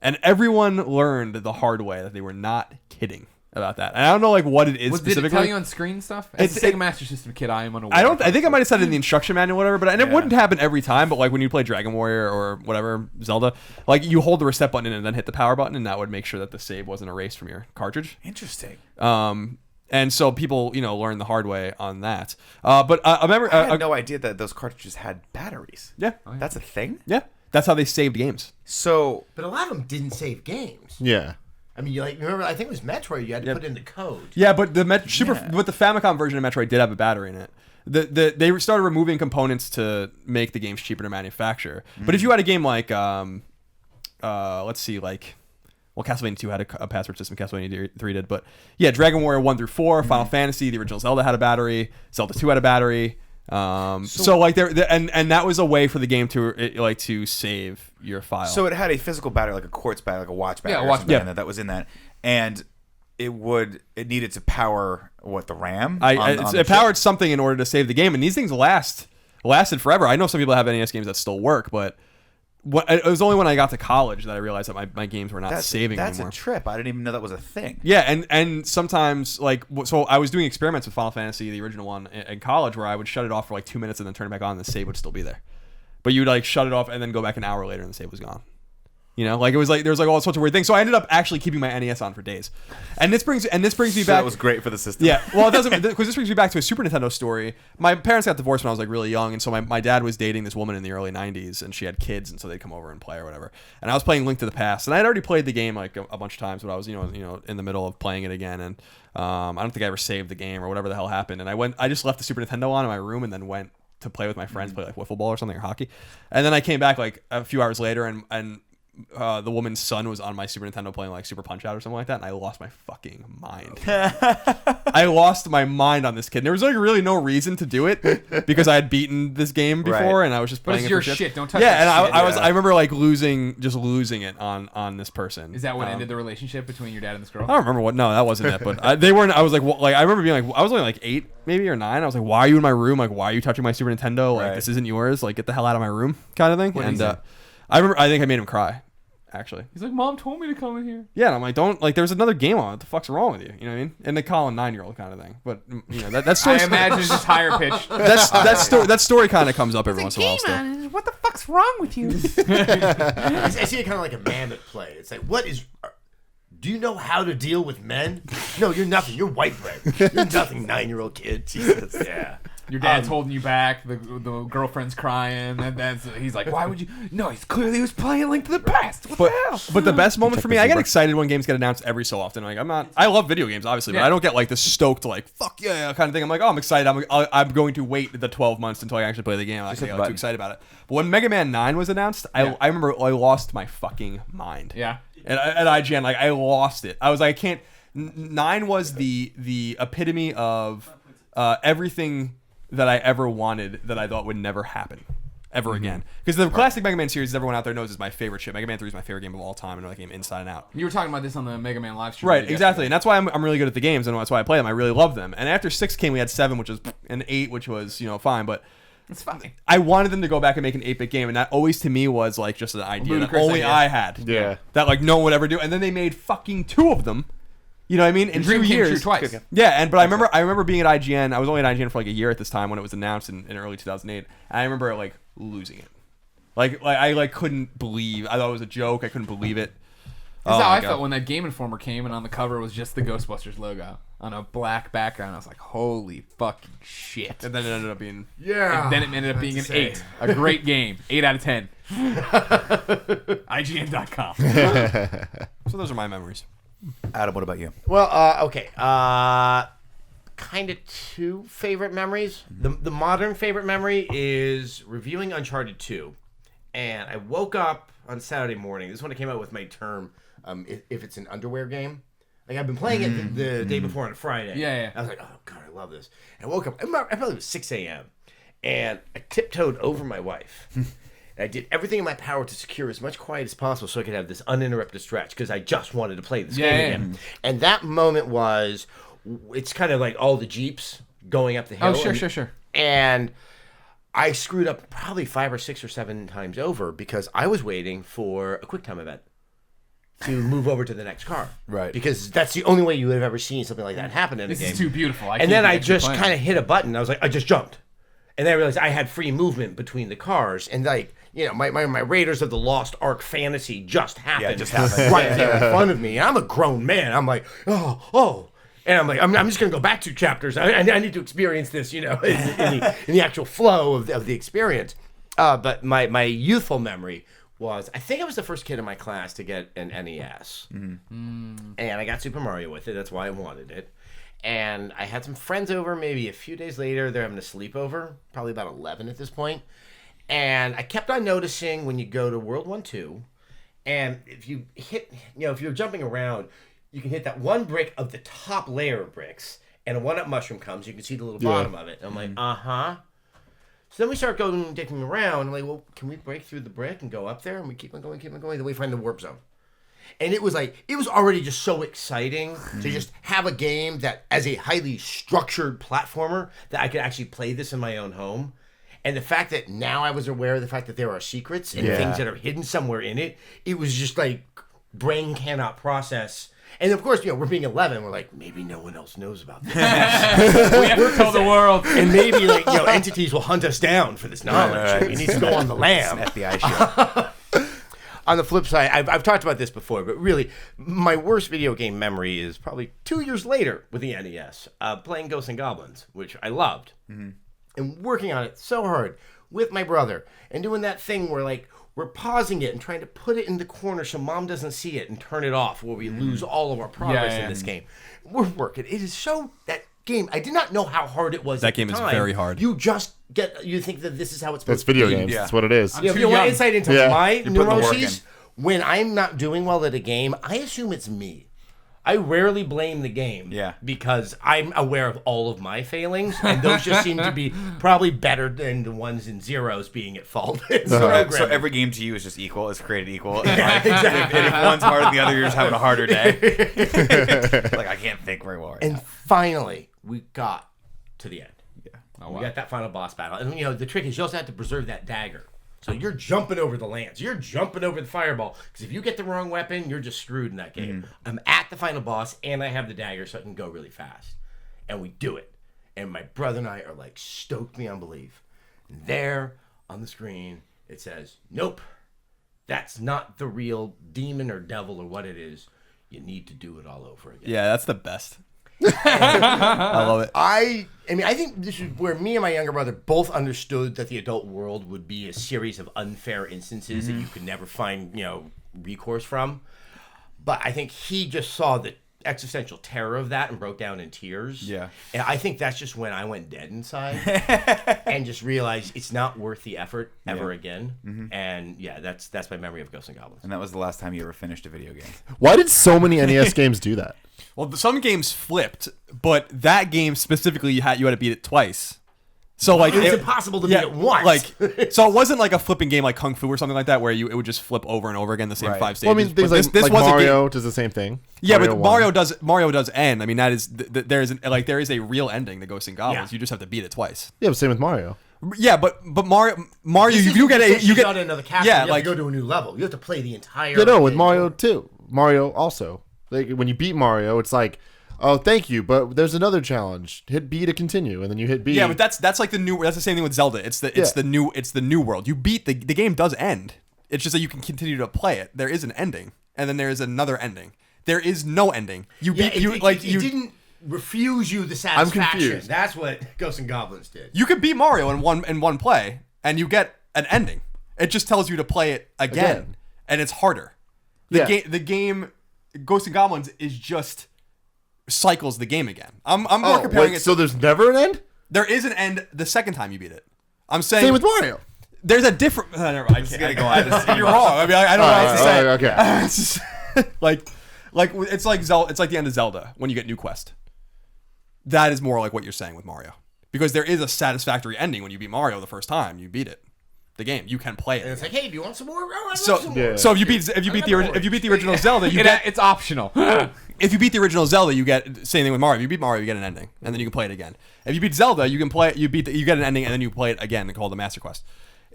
S3: And everyone learned the hard way that they were not kidding about that. And I don't know like what it is
S1: Did
S3: specifically.
S1: it tell you on screen stuff? As a Sega Master System kid, I am unaware.
S3: I think I might have said it in the instruction manual or whatever, but it wouldn't happen every time. But like when you play Dragon Warrior or whatever, Zelda, like you hold the reset button in and then hit the power button, and that would make sure that the save wasn't erased from your cartridge.
S2: Interesting.
S3: And so people, learn the hard way on that. But I remember...
S2: I had no idea that those cartridges had batteries.
S3: Yeah.
S2: That's a thing?
S3: Yeah. That's how they saved games.
S2: So...
S4: But a lot of them didn't save games.
S5: Yeah.
S4: I mean, remember, I think it was Metroid, you had to put in the code.
S3: Yeah, but the Famicom version of Metroid did have a battery in it. They started removing components to make the games cheaper to manufacture. But if you had a game like, let's see, like... Well, Castlevania 2 had a password system, Castlevania 3 did, but yeah, Dragon Warrior 1 through 4, Final Fantasy, the original Zelda had a battery, Zelda 2 had a battery. So like and that was a way for the game to save your file.
S2: So it had a physical battery, like a quartz battery, like a watch battery,
S1: watch
S2: battery that was in that, and it needed to power the RAM.
S3: It powered something in order to save the game, and these things lasted forever. I know some people have NES games that still work, but. It was only when I got to college that I realized that my games were not saving anymore.
S2: That's a trip. I didn't even know that was a thing.
S3: Yeah, and sometimes so I was doing experiments with Final Fantasy, the original one, in college, where I would shut it off for like 2 minutes and then turn it back on, and the save would still be there. But you'd like shut it off and then go back an hour later, and the save was gone. Like it was like there was like all sorts of weird things. So I ended up actually keeping my NES on for days, and this brings me back.
S2: That was great for the system.
S3: Yeah, well, it doesn't, because this brings me back to a Super Nintendo story. My parents got divorced when I was like really young, and so my dad was dating this woman in the early '90s, and she had kids, and so they'd come over and play or whatever. And I was playing Link to the Past, and I had already played the game like a bunch of times, but I was in the middle of playing it again, and I don't think I ever saved the game or whatever the hell happened. And I just left the Super Nintendo on in my room, and then went to play with my friends, play like wiffle ball or something or hockey, and then I came back like a few hours later, and the woman's son was on my Super Nintendo playing like Super Punch Out or something like that, and I lost my fucking mind. I lost my mind on this kid. And there was like really no reason to do it because I had beaten this game before, and I was just playing
S1: it's
S3: it
S1: your
S3: for
S1: shit. Don't touch
S3: yeah,
S1: that
S3: and
S1: shit.
S3: I remember like losing it on this person.
S1: Is that what ended the relationship between your dad and this girl?
S3: I don't remember what. No, that wasn't it. But they weren't. I was like, I remember being like, I was only like 8 maybe or 9. I was like, why are you in my room? Like, why are you touching my Super Nintendo? Like, this isn't yours. Like, get the hell out of my room, kind of thing.
S1: What did he
S3: And
S1: say?
S3: I think I made him cry. Actually,
S1: He's like, Mom told me to come in here.
S3: yeah, and I'm like, don't like. There's another game on. What the fuck's wrong with you? You know what I mean? And they call a 9-year-old kind of thing. But that story.
S1: I imagine it's just higher pitched.
S3: that story kind of comes up every once in a while. Still.
S1: What the fuck's wrong with you?
S4: I see it kind of like a mammoth play. It's like, do you know how to deal with men? No, you're nothing. You're white bread. You're nothing, 9-year-old kid. Jesus. Yeah.
S1: Your dad's holding you back. The girlfriend's crying, and he's like, "Why would you?" No, he's clearly was playing Link to the Past. What the hell?
S3: But the best moment for me, I get excited when games get announced every so often. Like I love video games, obviously, but I don't get like the stoked like fuck yeah kind of thing. I'm like, oh, I'm excited. I'm going to wait the 12 months until I actually play the game. I'm too excited about it. But when Mega Man 9 was announced, I remember I lost my fucking mind.
S1: Yeah.
S3: And at IGN, like I lost it. I was like, I can't. 9 was the epitome of everything that I ever wanted that I thought would never happen ever again. Because the classic Mega Man series, everyone out there knows, is my favorite shit. Mega Man 3 is my favorite game of all time. I know that game inside and out.
S1: You were talking about this on the Mega Man live stream.
S3: Right, exactly. And that's why I'm really good at the games, and that's why I play them. I really love them. And after 6 came, we had 7, which was, and 8, which was, fine. But
S1: it's funny.
S3: I wanted them to go back and make an 8-bit game, and that always to me was like just an idea that only I had.
S5: Yeah.
S3: That like no one would ever do. And then they made fucking 2 of them. You know what I mean? In 2 years.
S1: Twice.
S3: Yeah, but I remember being at IGN. I was only at IGN for like a year at this time when it was announced in early 2008. And I remember like losing it. Like I couldn't believe. I thought it was a joke. I couldn't believe it.
S1: That's how I felt when that Game Informer came and on the cover was just the Ghostbusters logo on a black background. I was like, holy fucking shit.
S3: And then it ended up being...
S4: Yeah.
S1: And then it ended up being an 8. A great game. 8 out of 10. IGN.com.
S3: So those are my memories.
S2: Adam, what about you?
S4: Well, okay. Kind of 2 favorite memories. The modern favorite memory is reviewing Uncharted 2. And I woke up on Saturday morning. This is when it came out with my term, if it's an underwear game. Like, I've been playing it the day before on a Friday.
S1: Yeah.
S4: I was like, oh, God, I love this. And I woke up. I probably was 6 a.m. And I tiptoed over my wife. And I did everything in my power to secure as much quiet as possible so I could have this uninterrupted stretch because I just wanted to play this game again. And that moment was, it's kind of like all the Jeeps going up the hill.
S1: Oh, sure.
S4: And I screwed up probably 5 or 6 or 7 times over because I was waiting for a QuickTime event to move over to the next car.
S2: Right.
S4: Because that's the only way you have ever seen something like that happen in a game.
S1: This is too beautiful.
S4: And then I just kind of hit a button. I was like, I just jumped. And then I realized I had free movement between the cars. And like, my Raiders of the Lost Ark fantasy just happened.
S2: Yeah, it just happened.
S4: Right there in front of me. And I'm a grown man. I'm like, oh. And I'm like, I'm just going to go back 2 chapters. I need to experience this, in the actual flow of the experience. But my youthful memory was, I think I was the first kid in my class to get an NES. And I got Super Mario with it. That's why I wanted it. And I had some friends over maybe a few days later. They're having a sleepover, probably about 11 at this point. And I kept on noticing when you go to World 1-2, and if you hit, if you're jumping around, you can hit that one brick of the top layer of bricks, and a 1-up mushroom comes. You can see the little bottom of it. And I'm like, uh-huh. So then we start going, dicking around. I'm like, well, can we break through the brick and go up there? And we keep on going. Then we find the warp zone. And it was already just so exciting to just have a game that, as a highly structured platformer, that I could actually play this in my own home. And the fact that now I was aware of the fact that there are secrets and things that are hidden somewhere in it, it was just like brain cannot process. And of course, we're being 11. We're like, maybe no one else knows about this.
S1: We ever told the world.
S4: And maybe entities will hunt us down for this knowledge. We need to go on the lam.
S2: FBI show.
S4: On the flip side, I've talked about this before, but really, my worst video game memory is probably 2 years later with the NES, playing Ghosts and Goblins, which I loved, and working on it so hard with my brother, and doing that thing where we're pausing it and trying to put it in the corner so Mom doesn't see it and turn it off, where we lose all of our progress in this game. We're working. It is so that game. I did not know how hard it was.
S3: That game is very hard.
S4: You think that this is how it's supposed
S5: That's
S4: to be.
S5: video games. That's what it is.
S4: If you want insight into my
S2: putting the work
S4: neuroses, when I'm not doing well at a game, I assume it's me. I rarely blame the game because I'm aware of all of my failings, and those just seem to be probably better than the ones in zeros being at fault.
S2: So every game to you is just equal. It's created equal. And
S4: exactly.
S2: And if one's harder than the other, you're just having a harder day. I can't think very well right now.
S4: And finally, we got to the end.
S1: Oh,
S4: wow. We got that final boss battle. And, the trick is you also have to preserve that dagger. So you're jumping over the lance. You're jumping over the fireball. Because if you get the wrong weapon, you're just screwed in that game. I'm at the final boss, and I have the dagger, so I can go really fast. And we do it. And my brother and I are stoked beyond belief. And there on the screen, it says, nope, that's not the real demon or devil or what it is. You need to do it all over again.
S3: Yeah, that's the best. I love it.
S4: I mean, I think this is where me and my younger brother both understood that the adult world would be a series of unfair instances that you could never find, recourse from. But I think he just saw the existential terror of that and broke down in tears.
S2: Yeah.
S4: And I think that's just when I went dead inside and just realized it's not worth the effort ever again. And that's my memory of Ghosts and Goblins.
S2: And that was the last time you ever finished a video game.
S5: Why did so many NES games do that?
S3: Well, some games flipped, but that game specifically, you had to beat it twice. So like
S4: it's impossible to beat it once.
S3: Like, so it wasn't like a flipping game like Kung Fu or something like that, where it would just flip over and over again the same 5 stages.
S5: Well, I mean, things
S3: but
S5: like Mario does the same thing.
S3: Yeah, but Mario does end. I mean, that is there is a real ending to Ghosts and Goblins. You just have to beat it twice.
S5: Yeah, but same with Mario.
S3: Yeah, but Mario
S4: you get another capture.
S3: Yeah,
S4: you have to go to a new level. You have to play the entire.
S5: Yeah, no, with Mario too. Mario also. Like when you beat Mario, it's like, oh, thank you, but there's another challenge. Hit B to continue, and then you hit B.
S3: Yeah, but that's like the new. That's the same thing with Zelda. It's the new world. You beat the game does end. It's just that you can continue to play it. There is an ending, and then there is another ending. There is no ending. You
S4: didn't refuse you the satisfaction.
S5: I'm confused.
S4: That's what Ghosts and Goblins did.
S3: You could beat Mario in one play, and you get an ending. It just tells you to play it again. And it's harder. The game Ghosts and Goblins is just cycles the game again. I'm more comparing it.
S5: So there's never an end?
S3: There is an end the second time you beat it. I'm saying
S5: same with Mario.
S3: There's a different. Never mind.
S2: It's gonna go on.
S3: You're wrong. I mean, I don't know what else to say.
S5: Okay.
S3: It's just, like it's like Zelda. It's like the end of Zelda when you get New Quest. That is more like what you're saying with Mario, because there is a satisfactory ending when you beat Mario the first time you beat it. The game, you can play it.
S4: And it's like, hey, do you want some more? Oh,
S3: So if you beat the original Zelda,
S1: it's optional.
S3: If you beat the original Zelda, you get same thing with Mario. If you beat Mario, you get an ending, and then you can play it again. If you beat Zelda, you get an ending, and then you play it again, called the Master Quest.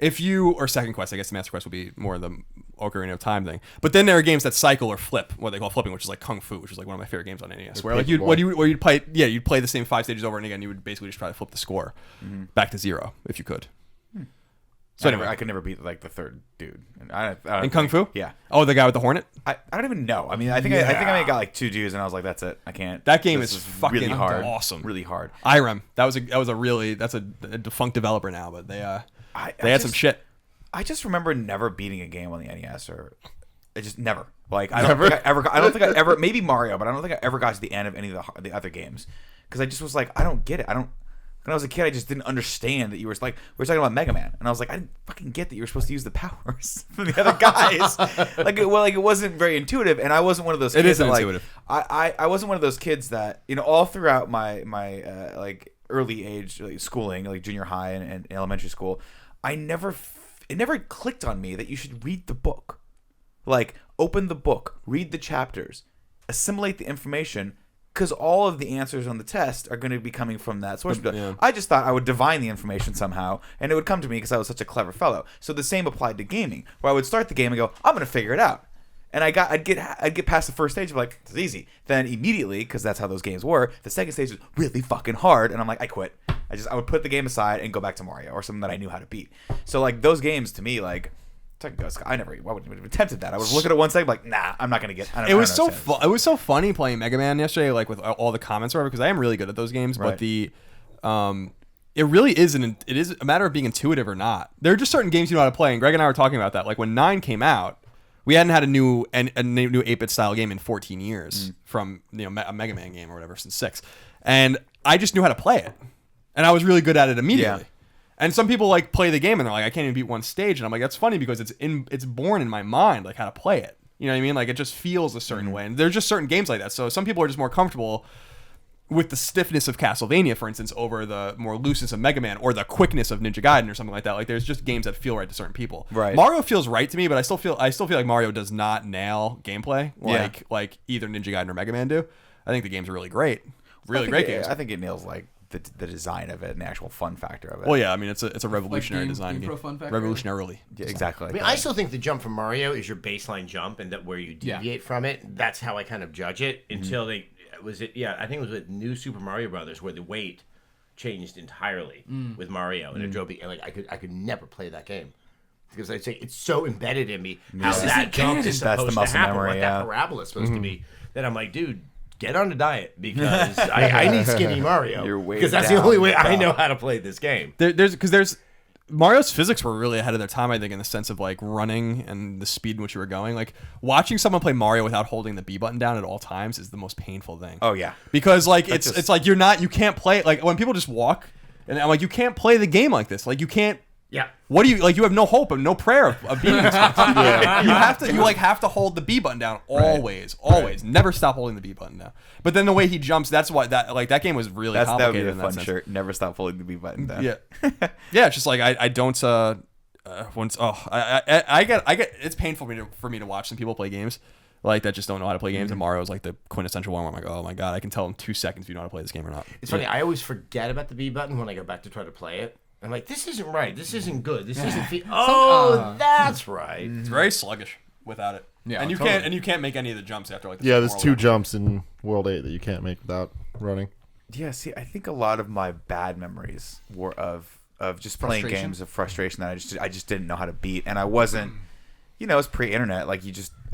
S3: Or Second Quest, I guess the Master Quest would be more of the Ocarina of Time thing. But then there are games that cycle or flip, what they call flipping, which is like Kung Fu, which is like one of my favorite games on NES. Where like you'd play the same 5 stages over and again. You would basically just try to flip the score back to 0 if you could.
S2: So anyway, I could never beat like the third dude.
S3: In Kung Fu?
S2: Yeah.
S3: Oh, the guy with the hornet?
S2: I don't even know. I mean, I think I got like 2 dudes, and I was like, that's it. I can't.
S3: That game is fucking
S2: really hard.
S3: Awesome.
S2: Really hard.
S3: Irem. That's a defunct developer now, but they had some shit.
S2: I just remember never beating a game on the NES, or I just never. Like I don't think I ever. Maybe Mario, but I don't think I ever got to the end of any of the other games because I just was like, I don't get it. When I was a kid, I just didn't understand that you were like, we were talking about Mega Man, and I was like, I didn't fucking get that you were supposed to use the powers from the other guys. It wasn't very intuitive, and I wasn't one of those kids.
S3: It isn't
S2: that,
S3: intuitive.
S2: I wasn't one of those kids that all throughout my like early age schooling, like junior high and elementary school, it never clicked on me that you should read the book, like open the book, read the chapters, assimilate the information. Because all of the answers on the test are going to be coming from that source. Yeah. I just thought I would divine the information somehow, and it would come to me because I was such a clever fellow. So the same applied to gaming, where I would start the game and go, "I'm going to figure it out," and I'd get past the first stage of like, "It's easy." Then immediately, because that's how those games were, the second stage was really fucking hard, and I'm like, I quit. I would put the game aside and go back to Mario or something that I knew how to beat. So like those games to me, like. I wouldn't have attempted that. I would look at it one second, like, nah, I'm not gonna get.
S3: It was so funny playing Mega Man yesterday, like with all the comments or whatever, because I am really good at those games. Right. But it really isn't. It is a matter of being intuitive or not. There are just certain games you know how to play, and Greg and I were talking about that. Like when 9 came out, we hadn't had a new 8-bit style game in 14 years from a Mega Man game or whatever since 6, and I just knew how to play it, and I was really good at it immediately. Yeah. And some people like play the game and they're like, I can't even beat one stage. And I'm like, that's funny because it's born in my mind, like how to play it. You know what I mean? Like it just feels a certain way. And there's just certain games like that. So some people are just more comfortable with the stiffness of Castlevania, for instance, over the more looseness of Mega Man or the quickness of Ninja Gaiden or something like that. Like there's just games that feel right to certain people. Right. Mario feels right to me, but I still feel like Mario does not nail gameplay like either Ninja Gaiden or Mega Man do. I think the games are really great. Really great games.
S2: I think it nails like the design of it and the actual fun factor of it.
S3: Well, yeah, I mean it's a revolutionary design game. Revolutionarily.
S2: Yeah, exactly.
S4: I mean, I still think the jump from Mario is your baseline jump, and that where you deviate from it. That's how I kind of judge it. Until I think it was with New Super Mario Brothers where the weight changed entirely with Mario, and it drove me like I could never play that game because I'd say it's so embedded in me how that jump is supposed to happen, what that parabola is supposed to be. That I'm like, dude. get on a diet because I need skinny Mario.
S2: You're way
S4: because that's the
S2: down,
S4: only way I
S2: pal.
S4: know how to play this game.
S3: There's Mario's physics were really ahead of their time, I think, in the sense of like running and the speed in which you were going. Like watching someone play Mario without holding the B button down at all times is the most painful thing.
S2: Oh yeah,
S3: because like it's like you can't play like when people just walk, and I'm like, you can't play the game like this. Like you can't.
S4: Yeah.
S3: What do you like? You have no hope and no prayer of beating this. You have to hold the B button down always, always. Never stop holding the B button down. But then the way he jumps, that's why that game was really complicated.
S2: That would be a
S3: in that
S2: fun
S3: sense.
S2: shirt. Never stop holding the B button down.
S3: Yeah, yeah. It's just like I don't. I get. It's painful for me to watch some people play games like that just don't know how to play games. And Mario's like the quintessential one where I'm like, oh my god, I can tell in 2 seconds if you know how to play this game or not.
S4: It's funny. I always forget about the B button when I go back to try to play it. I'm like, this isn't right. This isn't good. This isn't. That's right.
S3: It's very sluggish without it. Yeah, and you can't make any of the jumps after like.
S5: There's 2 jumps in World 8 that you can't make without running.
S2: Yeah, see, I think a lot of my bad memories were of just playing games of frustration that I just didn't know how to beat, and I wasn't. It was pre-internet. Like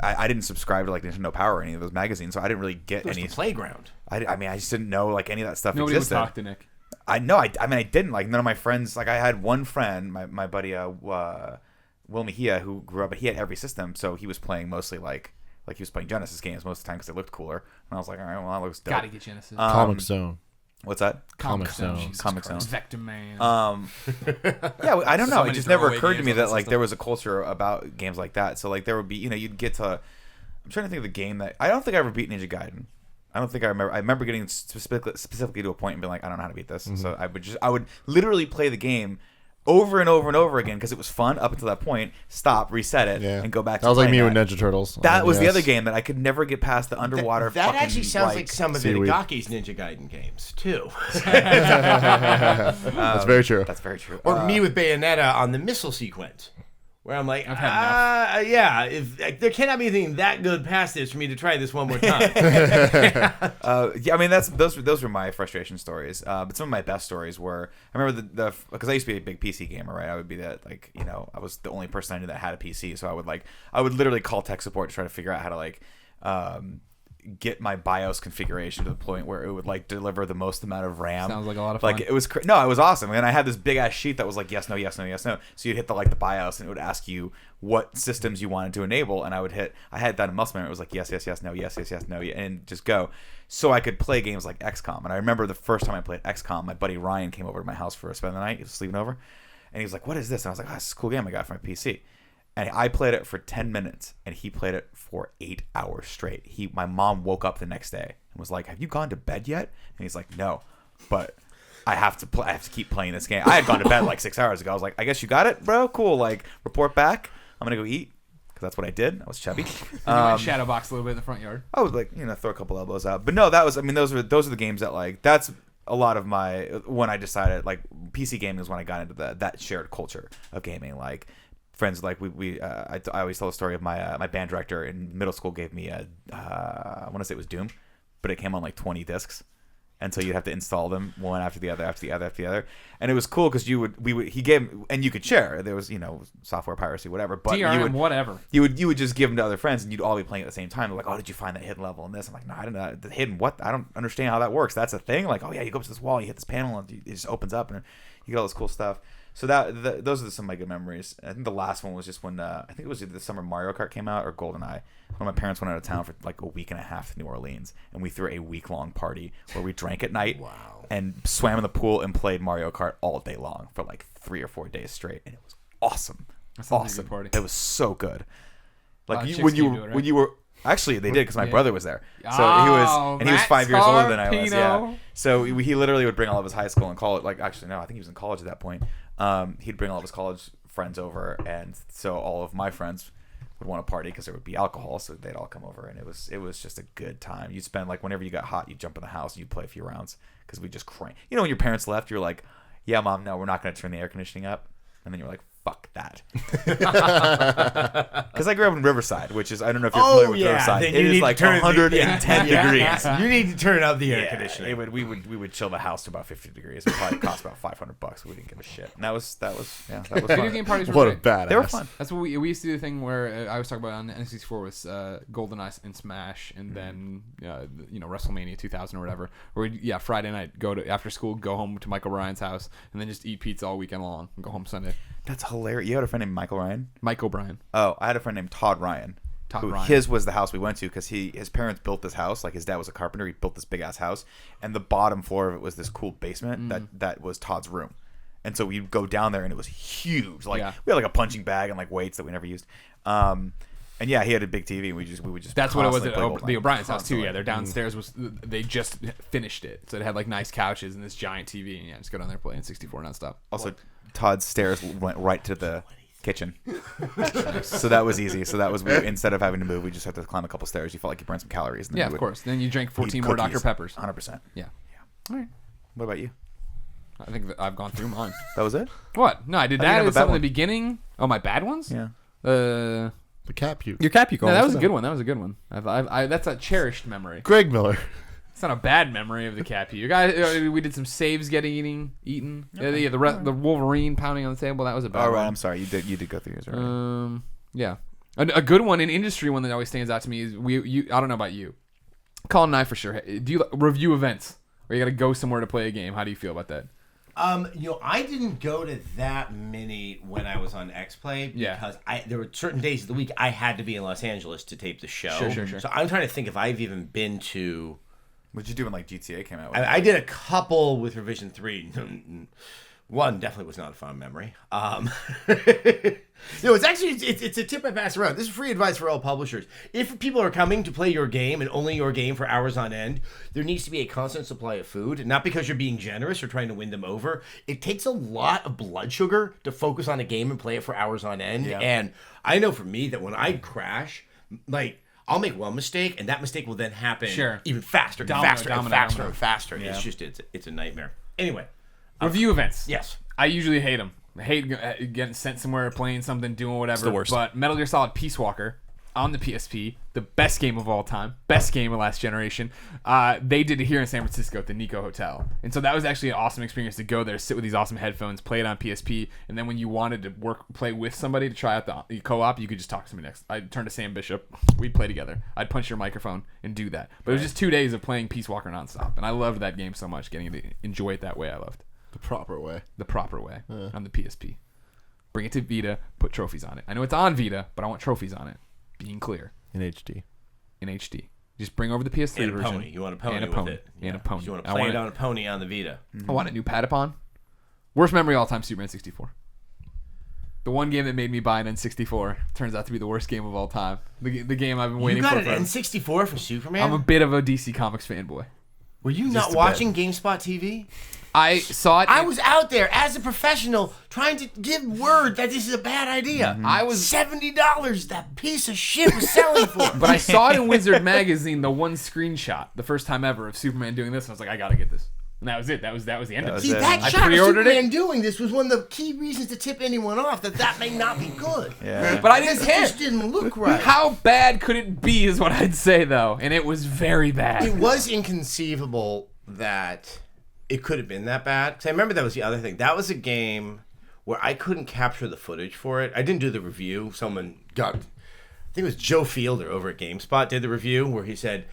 S2: I didn't subscribe to like Nintendo Power or any of those magazines, so I didn't really get any.
S4: The playground.
S2: I mean, I just didn't know like any of that stuff
S1: Nobody
S2: existed.
S1: would talk to Nick.
S2: I know. I mean, I didn't. Like, none of my friends. Like, I had one friend, my buddy, Will Mejia, who grew up. He had every system, so he was playing mostly like he was playing Genesis games most of the time because they looked cooler. And I was like, all right, well, that looks dope.
S1: Gotta get Genesis.
S5: Comic Zone.
S2: What's that?
S5: Comic Zone.
S2: Comic Zone.
S1: Vector Man.
S2: Yeah, I don't know.
S3: So
S2: it just never
S3: throwaway
S2: occurred to
S3: games
S2: me
S3: on
S2: that
S3: the
S2: like
S3: system.
S2: there was a culture about games like that. So like there would be, you'd get to. I'm trying to think of the game that I don't think I ever beat Ninja Gaiden. I don't think I remember. I remember getting specifically to a point and being like, I don't know how to beat this. Mm-hmm. So I would literally play the game over and over and over again because it was fun up until that point. Stop, reset it, and go back.
S5: That was like me with Ninja Turtles.
S2: That was the other game that I could never get past the underwater.
S4: That
S2: fucking,
S4: actually sounds like some of
S5: seaweed.
S4: Itagi's Ninja Gaiden games too.
S5: That's very true.
S2: That's very true.
S4: Or me with Bayonetta on the missile sequence. Where I'm like, there cannot be anything that good past this for me to try this one more time.
S2: I mean those were my frustration stories. But some of my best stories were I remember because I used to be a big PC gamer, right? I would be that I was the only person I knew that had a PC, so I would literally call tech support to try to figure out how to get my BIOS configuration to the point where it would like deliver the most amount of RAM.
S1: Sounds like a lot of fun.
S2: Like it was it was awesome. And I had this big ass sheet that was like yes, no, yes, no, yes, no. So you'd hit the BIOS and it would ask you what systems you wanted to enable, and I had that in muscle memory. It was like yes, yes, yes, no, yes, yes, yes, no, and just go. So I could play games like XCOM. And I remember the first time I played XCOM, my buddy Ryan came over to my house for a spend the night. He was sleeping over, and he was like, "What is this?" And I was like, "Oh, this is a cool game I got for my PC." And I played it for 10 minutes, and he played it for 8 hours straight. My mom woke up the next day and was like, "Have you gone to bed yet?" And he's like, "No, but I have to keep playing this game." I had gone to bed like 6 hours ago. I was like, "I guess you got it, bro. Cool. Like, report back. I'm gonna go eat." Because that's what I did. I was chubby.
S1: Shadow box a little bit in the front yard.
S2: I would throw a couple elbows out. But no, those are the games that like that's a lot of my when I decided like PC gaming is when I got into that shared culture of gaming. Like friends like I always tell the story of my band director in middle school gave me I want to say it was Doom, but it came on like 20 discs. And so you'd have to install them one after the other, and it was cool because he gave and you could share. There was software piracy, whatever. But
S1: DRM, whatever.
S2: You would just give them to other friends, and you'd all be playing at the same time. They're like, "Oh, did you find that hidden level in this?" I'm like, "No, I don't know the hidden what. I don't understand how that works. That's a thing. Like, oh yeah, you go up to this wall, you hit this panel, and it just opens up, and you get all this cool stuff." So those are some of my good memories. I think the last one was just when I think it was either the summer Mario Kart came out or GoldenEye. When my parents went out of town for like a week and a half to New Orleans, and we threw a week-long party where we drank at night and swam in the pool and played Mario Kart all day long for like 3 or 4 days straight, and it was awesome.
S1: Awesome party.
S2: It was so good. Like
S1: when you
S2: were actually they did because my brother was there, so he was 5 years older than I was. Yeah, so he literally would bring all of his high school and college. Like actually no, I think he was in college at that point. He'd bring all of his college friends over, and so all of my friends would want to party because there would be alcohol, so they'd all come over, and it was just a good time. You'd spend like whenever you got hot, you'd jump in the house and you'd play a few rounds because we just crank. When your parents left, you're like, "Yeah, mom, no, we're not going to turn the air conditioning up," and then you're like, fuck that. Because I grew up in Riverside, which is, I don't know if you're familiar with Riverside. It is like 110 degrees.
S4: You need to turn up the air conditioning.
S2: We would chill the house to about 50 degrees. It probably cost about $500. We didn't give a shit. And that was
S1: Video
S2: fun.
S1: game parties were
S5: What a
S1: great.
S5: badass.
S2: They were fun.
S1: That's what we used to do. The thing where I was talking about on the N64 was GoldenEye and Smash, and then WrestleMania 2000 or whatever. Where Friday night go to after school, go home to Michael Ryan's house, and then just eat pizza all weekend long, and go home Sunday.
S2: That's hilarious. You had a friend named Michael Ryan?
S1: Mike O'Brien.
S2: Oh, I had a friend named Todd Ryan. His was the house we went to because his parents built this house. Like his dad was a carpenter. He built this big ass house, and the bottom floor of it was this cool basement that was Todd's room. And so we'd go down there, and it was huge. Like we had like a punching bag and like weights that we never used. And yeah, he had a big TV. And we would just.
S1: That's what it was at the O'Brien's house too.
S2: Constantly.
S1: Yeah, their downstairs was they just finished it, so it had like nice couches and this giant TV. And just go down there playing 64 nonstop.
S2: Also, Todd's stairs went right to the kitchen, so that was easy. So that was instead of having to move, we just had to climb a couple stairs. You felt like you burned some calories. And then
S1: Yeah, of course. Then you drank 14 more Dr. Peppers.
S2: 100%.
S1: Yeah. All right.
S2: What about you?
S1: I think that I've gone through mine.
S2: That was it?
S1: What? No, I did
S2: I didn't
S1: that
S2: have a
S1: at some
S2: bad
S1: in the
S2: one.
S1: beginning. Oh, my bad ones?
S2: Yeah.
S5: The cat puke.
S3: Your cat puke.
S1: No, that was a good one. That was a good one. That's a cherished memory.
S5: Greg Miller.
S1: It's not a bad memory of the cat puke. We did some saves getting eaten. Okay. The Wolverine pounding on the table. That was a bad
S2: All
S1: one.
S2: right, I'm sorry. You did go through yours already.
S1: Yeah. A good one, an industry one that always stands out to me is I don't know about you. Colin and I for sure. Do you review events where you got to go somewhere to play a game? How do you feel about that?
S4: I didn't go to that many when I was on X-Play because there were certain days of the week I had to be in Los Angeles to tape the show.
S1: Sure.
S4: So I'm trying to think if I've even been to.
S2: What did you do when like GTA came out?
S4: I did a couple with Revision 3. One definitely was not a fond memory. It's actually it's a tip I pass around. This is free advice for all publishers. If people are coming to play your game and only your game for hours on end, there needs to be a constant supply of food. Not because you're being generous or trying to win them over. It takes a lot of blood sugar to focus on a game and play it for hours on end. Yeah. And I know for me that when I crash, like I'll make one mistake, and that mistake will then happen even faster, faster. Yeah. It's just it's a nightmare. Anyway.
S1: Review events.
S4: Yes.
S1: I usually hate them. I hate getting sent somewhere, playing something, doing whatever.
S3: It's the worst.
S1: But Metal Gear Solid Peace Walker on the PSP, the best game of all time, best game of last generation. They did it here in San Francisco at the Nico Hotel. And so that was actually an awesome experience to go there, sit with these awesome headphones, play it on PSP, and then when you wanted to play with somebody to try out the co-op, you could just talk to somebody next. I'd turn to Sam Bishop. We'd play together. I'd punch your microphone and do that. But it was just 2 days of playing Peace Walker nonstop. And I loved that game so much, getting to enjoy it that way. I loved
S5: The proper way.
S1: on the PSP. Bring it to Vita, put trophies on it. I know it's on Vita, but I want trophies on it. Being clear.
S5: In HD.
S1: In HD. Just bring over the PS3
S4: and a
S1: version.
S4: Pony. You want a pony
S1: and a
S4: with
S1: pony.
S4: it.
S1: And a pony.
S4: You want to play it on a pony on the Vita.
S1: I want a new Patapon. Worst memory of all time, Superman 64. The one game that made me buy an N64 turns out to be the worst game of all time. The game I've been waiting for.
S4: You got an N64 for Superman?
S1: I'm a bit of a DC Comics fanboy.
S4: Were you not watching GameSpot TV?
S1: I saw it.
S4: I was out there as a professional trying to give word that this is a bad idea.
S1: Mm-hmm. I was
S4: $70 that piece of shit was selling for.
S1: But I saw it in Wizard Magazine, the one screenshot, the first time ever of Superman doing this. And I was like, I gotta get this. And that was it. That was the end of it.
S4: See, that
S1: I
S4: shot of
S1: pre-ordered
S4: Superman doing this was one of the key reasons to tip anyone off that may not be good.
S2: Yeah.
S1: But I didn't care.
S4: It just didn't look right.
S1: How bad could it be is what I'd say, though. And it was very bad.
S4: It was inconceivable that it could have been that bad. Because I remember that was the other thing. That was a game where I couldn't capture the footage for it. I didn't do the review. Someone got, I think it was Joe Fielder over at GameSpot did the review where he said,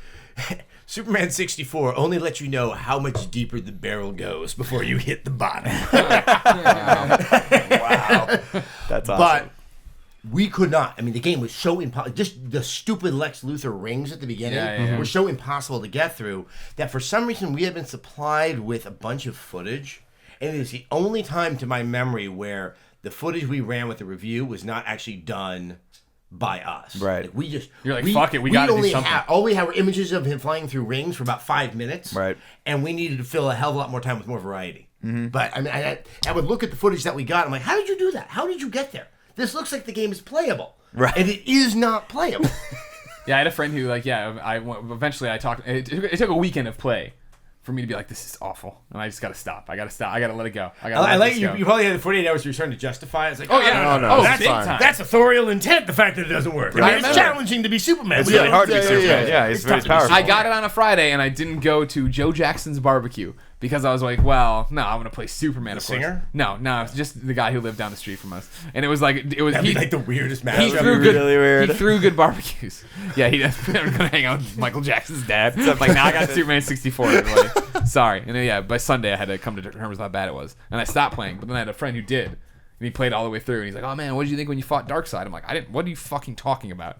S4: Superman 64 only lets you know how much deeper the barrel goes before you hit the bottom.
S2: Wow. That's awesome.
S4: But we could not. I mean, the game was so impossible. Just the stupid Lex Luthor rings at the beginning were so impossible to get through that for some reason we had been supplied with a bunch of footage. And it is the only time to my memory where the footage we ran with the review was not actually done by us.
S2: Right.
S4: Like we just
S1: You're like, fuck it, we gotta do something.
S4: All we had were images of him flying through rings for about 5 minutes.
S2: Right.
S4: And we needed to fill a hell of a lot more time with more variety. Mm-hmm. But I mean, I would look at the footage that we got. I'm like, how did you do that? How did you get there? This looks like the game is playable.
S2: Right.
S4: And it is not playable.
S1: Yeah, I had a friend who, eventually I talked. It took a weekend of play for me to be like, this is awful, and I just gotta stop. I gotta let it go.
S4: I like you. You probably had the 48 hours. You're trying to justify it. It's like,
S1: oh yeah,
S5: no,
S1: that's
S5: big
S1: time.
S4: That's authorial intent. The fact that it doesn't work. I mean, it's challenging to be Superman.
S2: It's really hard to be Superman. Yeah, it's very powerful.
S1: I got it on a Friday, and I didn't go to Joe Jackson's barbecue because I was like, well, no, I'm gonna play Superman.
S4: The
S1: of course.
S4: singer?
S1: No, it's just the guy who lived down the street from us, and it was like
S4: That'd be like the weirdest match.
S1: He threw good.
S2: really weird.
S1: He threw good barbecues. Yeah, he was gonna hang out with Michael Jackson's dad. So I'm like, now I got Superman 64. Everybody. Sorry. And then, yeah, by Sunday I had to come to terms with how bad it was, and I stopped playing. But then I had a friend who did, and he played all the way through. And he's like, "Oh man, what did you think when you fought Darkseid?" I'm like, "I didn't. What are you fucking talking about?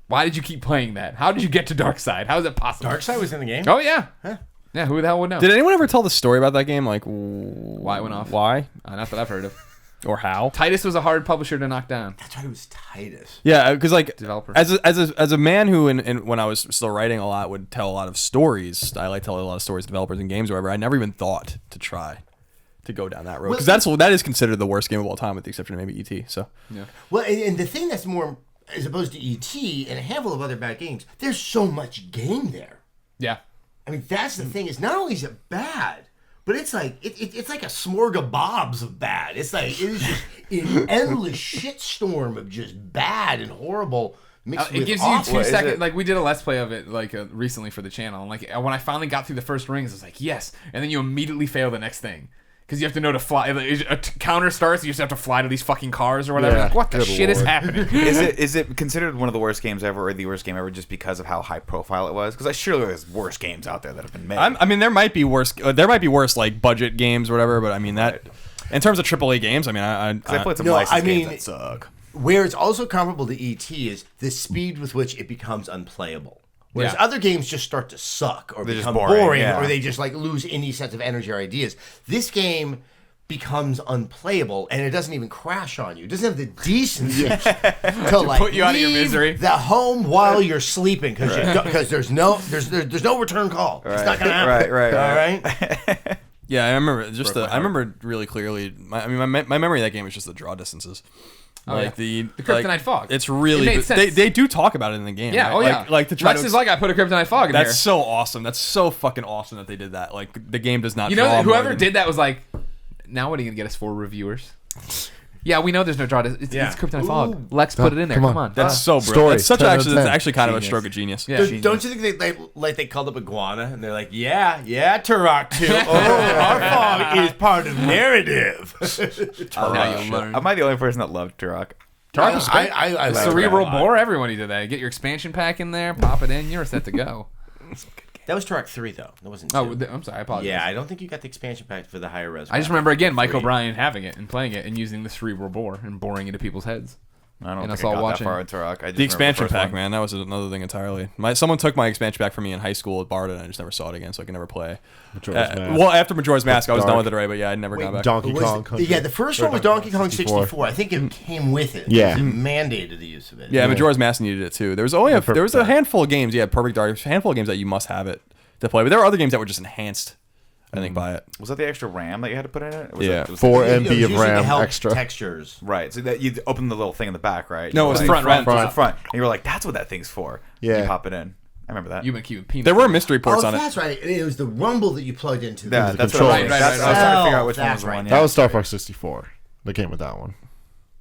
S1: Why did you keep playing that? How did you get to Darkseid? How is it possible?"
S4: Darkseid was in the game?
S1: Oh yeah.
S4: Huh.
S1: Yeah. Who the hell would know?
S3: Did anyone ever tell the story about that game? Like
S1: Why it went off?
S3: Why
S1: Not that I've heard of.
S3: or how?
S1: Titus was a hard publisher to knock down.
S4: That's right, it was Titus.
S3: Yeah, because like
S1: Developer.
S3: as a man who when I was still writing a lot would tell a lot of stories. I like telling a lot of stories to developers and games or whatever. I never even thought to try to go down that road because that is considered the worst game of all time, with the exception of maybe E.T. So
S1: Yeah.
S4: Well, and the thing that's more, as opposed to E.T. and a handful of other bad games, there's so much game there.
S1: Yeah.
S4: I mean, that's the thing. Is not only is it bad, but it's like it's like a smorgasbord of bad. It's like it is just an endless shitstorm of just bad and horrible. Mixed
S1: It
S4: with
S1: gives
S4: awful.
S1: you 2 seconds. Like, we did a Let's Play of it recently for the channel. And like when I finally got through the first rings, I was like, yes. And then you immediately fail the next thing. Because you have to know to fly. A counter starts, you just have to fly to these fucking cars or whatever.
S5: Yeah,
S1: Like, what the
S5: good
S1: shit is
S5: lord.
S1: happening?
S2: Is it considered one of the worst games ever, or the worst game ever, just because of how high profile it was? Because surely there's worse games out there that have been made.
S3: I mean, there might be worse. There might be worse like budget games or whatever. But I mean that in terms of AAA games, I mean,
S2: I played some
S4: No,
S2: licensed
S4: I mean-
S2: games that suck.
S4: Where it's also comparable to E.T. is the speed with which it becomes unplayable. Whereas
S1: Yeah.
S4: other games just start to suck or
S2: They're just
S4: become
S2: boring,
S4: boring
S2: yeah.
S4: or they just like lose any sense of energy or ideas. This game becomes unplayable and it doesn't even crash on you. It doesn't have the decency to like
S1: put you out of your
S4: leave
S1: misery.
S4: the home while you're sleeping because there's no return call. It's not gonna happen.
S2: Right.
S4: All right.
S3: yeah, I remember I remember really clearly. My memory of that game is just the draw distances. Like
S1: The Kryptonite Fog.
S3: It's really
S1: It made sense.
S3: they do talk about it in the game.
S1: Yeah,
S3: right?
S1: oh yeah.
S3: Like to try
S1: Lex
S3: to.
S1: is like, I put a Kryptonite Fog in
S3: That's
S1: here.
S3: so awesome. That's so fucking awesome that they did that. Like the game does not.
S1: You know,
S3: draw
S1: that
S3: more
S1: whoever
S3: than-
S1: did that was like, now what are you going to get us for, reviewers? Yeah, we know there's no draw. It's Kryptonite Fog. Lex put it in there.
S5: Come
S1: Come
S5: on.
S1: on.
S3: That's so brilliant.
S5: Story,
S3: That's such
S5: 10 out of
S3: actually that's
S5: 10.
S3: actually kind of a
S1: Genius.
S3: stroke of genius.
S1: Yeah.
S4: Don't you think they called up Iguana and they're like, yeah, Turok too. Our fog is part of narrative.
S1: Now you'll learn.
S2: Am I the only person that loved Turok?
S1: Turok was great.
S4: I
S1: The
S4: like
S1: Cerebral
S4: that.
S1: Bore, everyone did that. Get your expansion pack in there, pop it in, you're set to go.
S4: That was Turok 3 though. That wasn't 2.
S1: Oh, I'm sorry, I apologize.
S4: Yeah, I don't think you got the expansion pack for the higher res.
S1: I just remember, again, Mike
S4: 3.
S1: O'Brien having it and playing it and using the Cerebral Bore and boring into people's heads.
S2: I don't
S1: And us
S2: think I
S1: all
S2: got
S1: watching.
S2: that far in Turok. I just
S3: The
S2: remember
S3: expansion
S2: first
S3: pack,
S2: one.
S3: man, that was another thing entirely. Someone took my expansion pack from me in high school, borrowed it, and I just never saw it again, so I could never play.
S5: Majora's Mask.
S3: Well, after Majora's Mask, I was done
S5: Dark.
S3: with it already, but yeah, I never got back.
S5: Donkey Kong Country.
S4: Yeah, the first one was Donkey Kong 64. I think it came with it.
S5: Yeah.
S4: It mandated the use of it.
S3: Yeah, Majora's Mask needed it too. There was only there was a handful of games. Yeah, Perfect Dark. A handful of games that you must have it to play, but there were other games that were just enhanced. I think by it.
S2: Was that the extra RAM that you had to put in it? Or was
S3: Yeah.
S2: it was
S5: 4
S4: It was
S5: MB of
S4: usually to
S5: RAM
S4: help
S5: extra.
S4: textures.
S2: Right, so that you open the little thing in the back, right?
S3: No, it was
S2: Like-
S3: front.
S2: It was the front. And you were like, that's what that thing's for.
S5: Yeah.
S2: You pop it in. I remember that.
S1: You've been keeping peanuts.
S3: There were mystery ports
S4: Oh,
S3: on it.
S4: that's right. It was the rumble that you plugged into.
S2: Yeah,
S4: the
S2: that's
S5: controller.
S2: what I was.
S1: Right,
S2: That's,
S1: right,
S2: I was trying to
S4: right.
S2: figure out which one
S4: That's
S2: was the one.
S4: right.
S2: Yeah.
S5: That was Star Fox 64. That came with that one.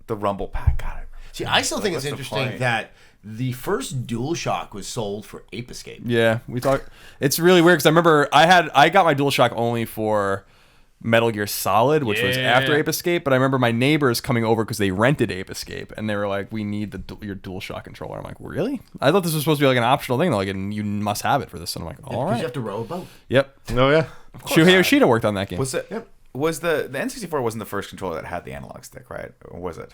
S2: the Rumble Pack. God,
S4: See, I still think it's
S2: what's the
S4: interesting
S2: point?
S4: that the first DualShock was sold for Ape Escape.
S3: Yeah, we thought it's really weird because I remember I got my DualShock only for Metal Gear Solid, which was after Ape Escape, but I remember my neighbors coming over because they rented Ape Escape and they were like, "We need your DualShock controller." I'm like, "Really?" I thought this was supposed to be like an optional thing, like, and you must have it for this. And I'm like, "All
S4: Because
S3: right."
S4: you have to row a boat.
S3: Yep.
S5: Oh, yeah.
S3: Shuhei Yoshida worked on that game.
S2: was it? Was the N64 wasn't the first controller that had the analog stick, right? Or was it?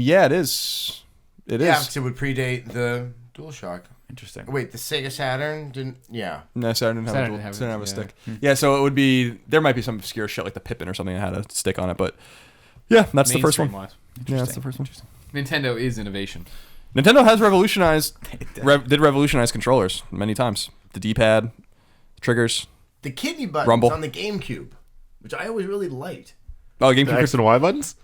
S3: Yeah, it is. It
S4: Yeah,
S3: is.
S4: because it would predate the DualShock.
S2: Interesting.
S4: Wait, the Sega Saturn didn't? Yeah.
S3: No, Saturn didn't have,
S1: Saturn
S3: a,
S1: didn't have it,
S3: Saturn have a
S1: yeah.
S3: stick. Yeah, so it would be there might be some obscure shit like the Pippin or something that had a stick on it, but yeah, that's the first one.
S1: Mainstream-wise.
S3: Yeah, that's the first one.
S1: Nintendo is innovation.
S3: Nintendo has revolutionized did revolutionize controllers many times. The D-pad, triggers.
S4: The kidney buttons
S3: Rumble.
S4: on the GameCube, which I always really liked.
S3: Oh,
S5: The
S3: GameCube.
S5: X and Y buttons?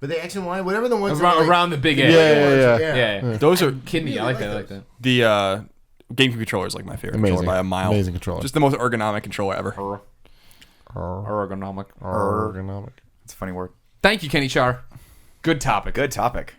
S4: But the X and Y, whatever the ones that are like-
S1: Around the big
S5: Yeah,
S1: A.
S5: yeah, yeah.
S1: Yeah.
S3: Those are
S1: Kidney, I like that. I like that.
S3: the GameCube controller is like my favorite controller by a mile.
S5: Amazing controller.
S3: Just the most ergonomic controller ever.
S1: Ergonomic.
S5: Ergonomic.
S2: It's a funny word.
S1: Thank you, Kenny Char. Good topic.
S2: Good topic.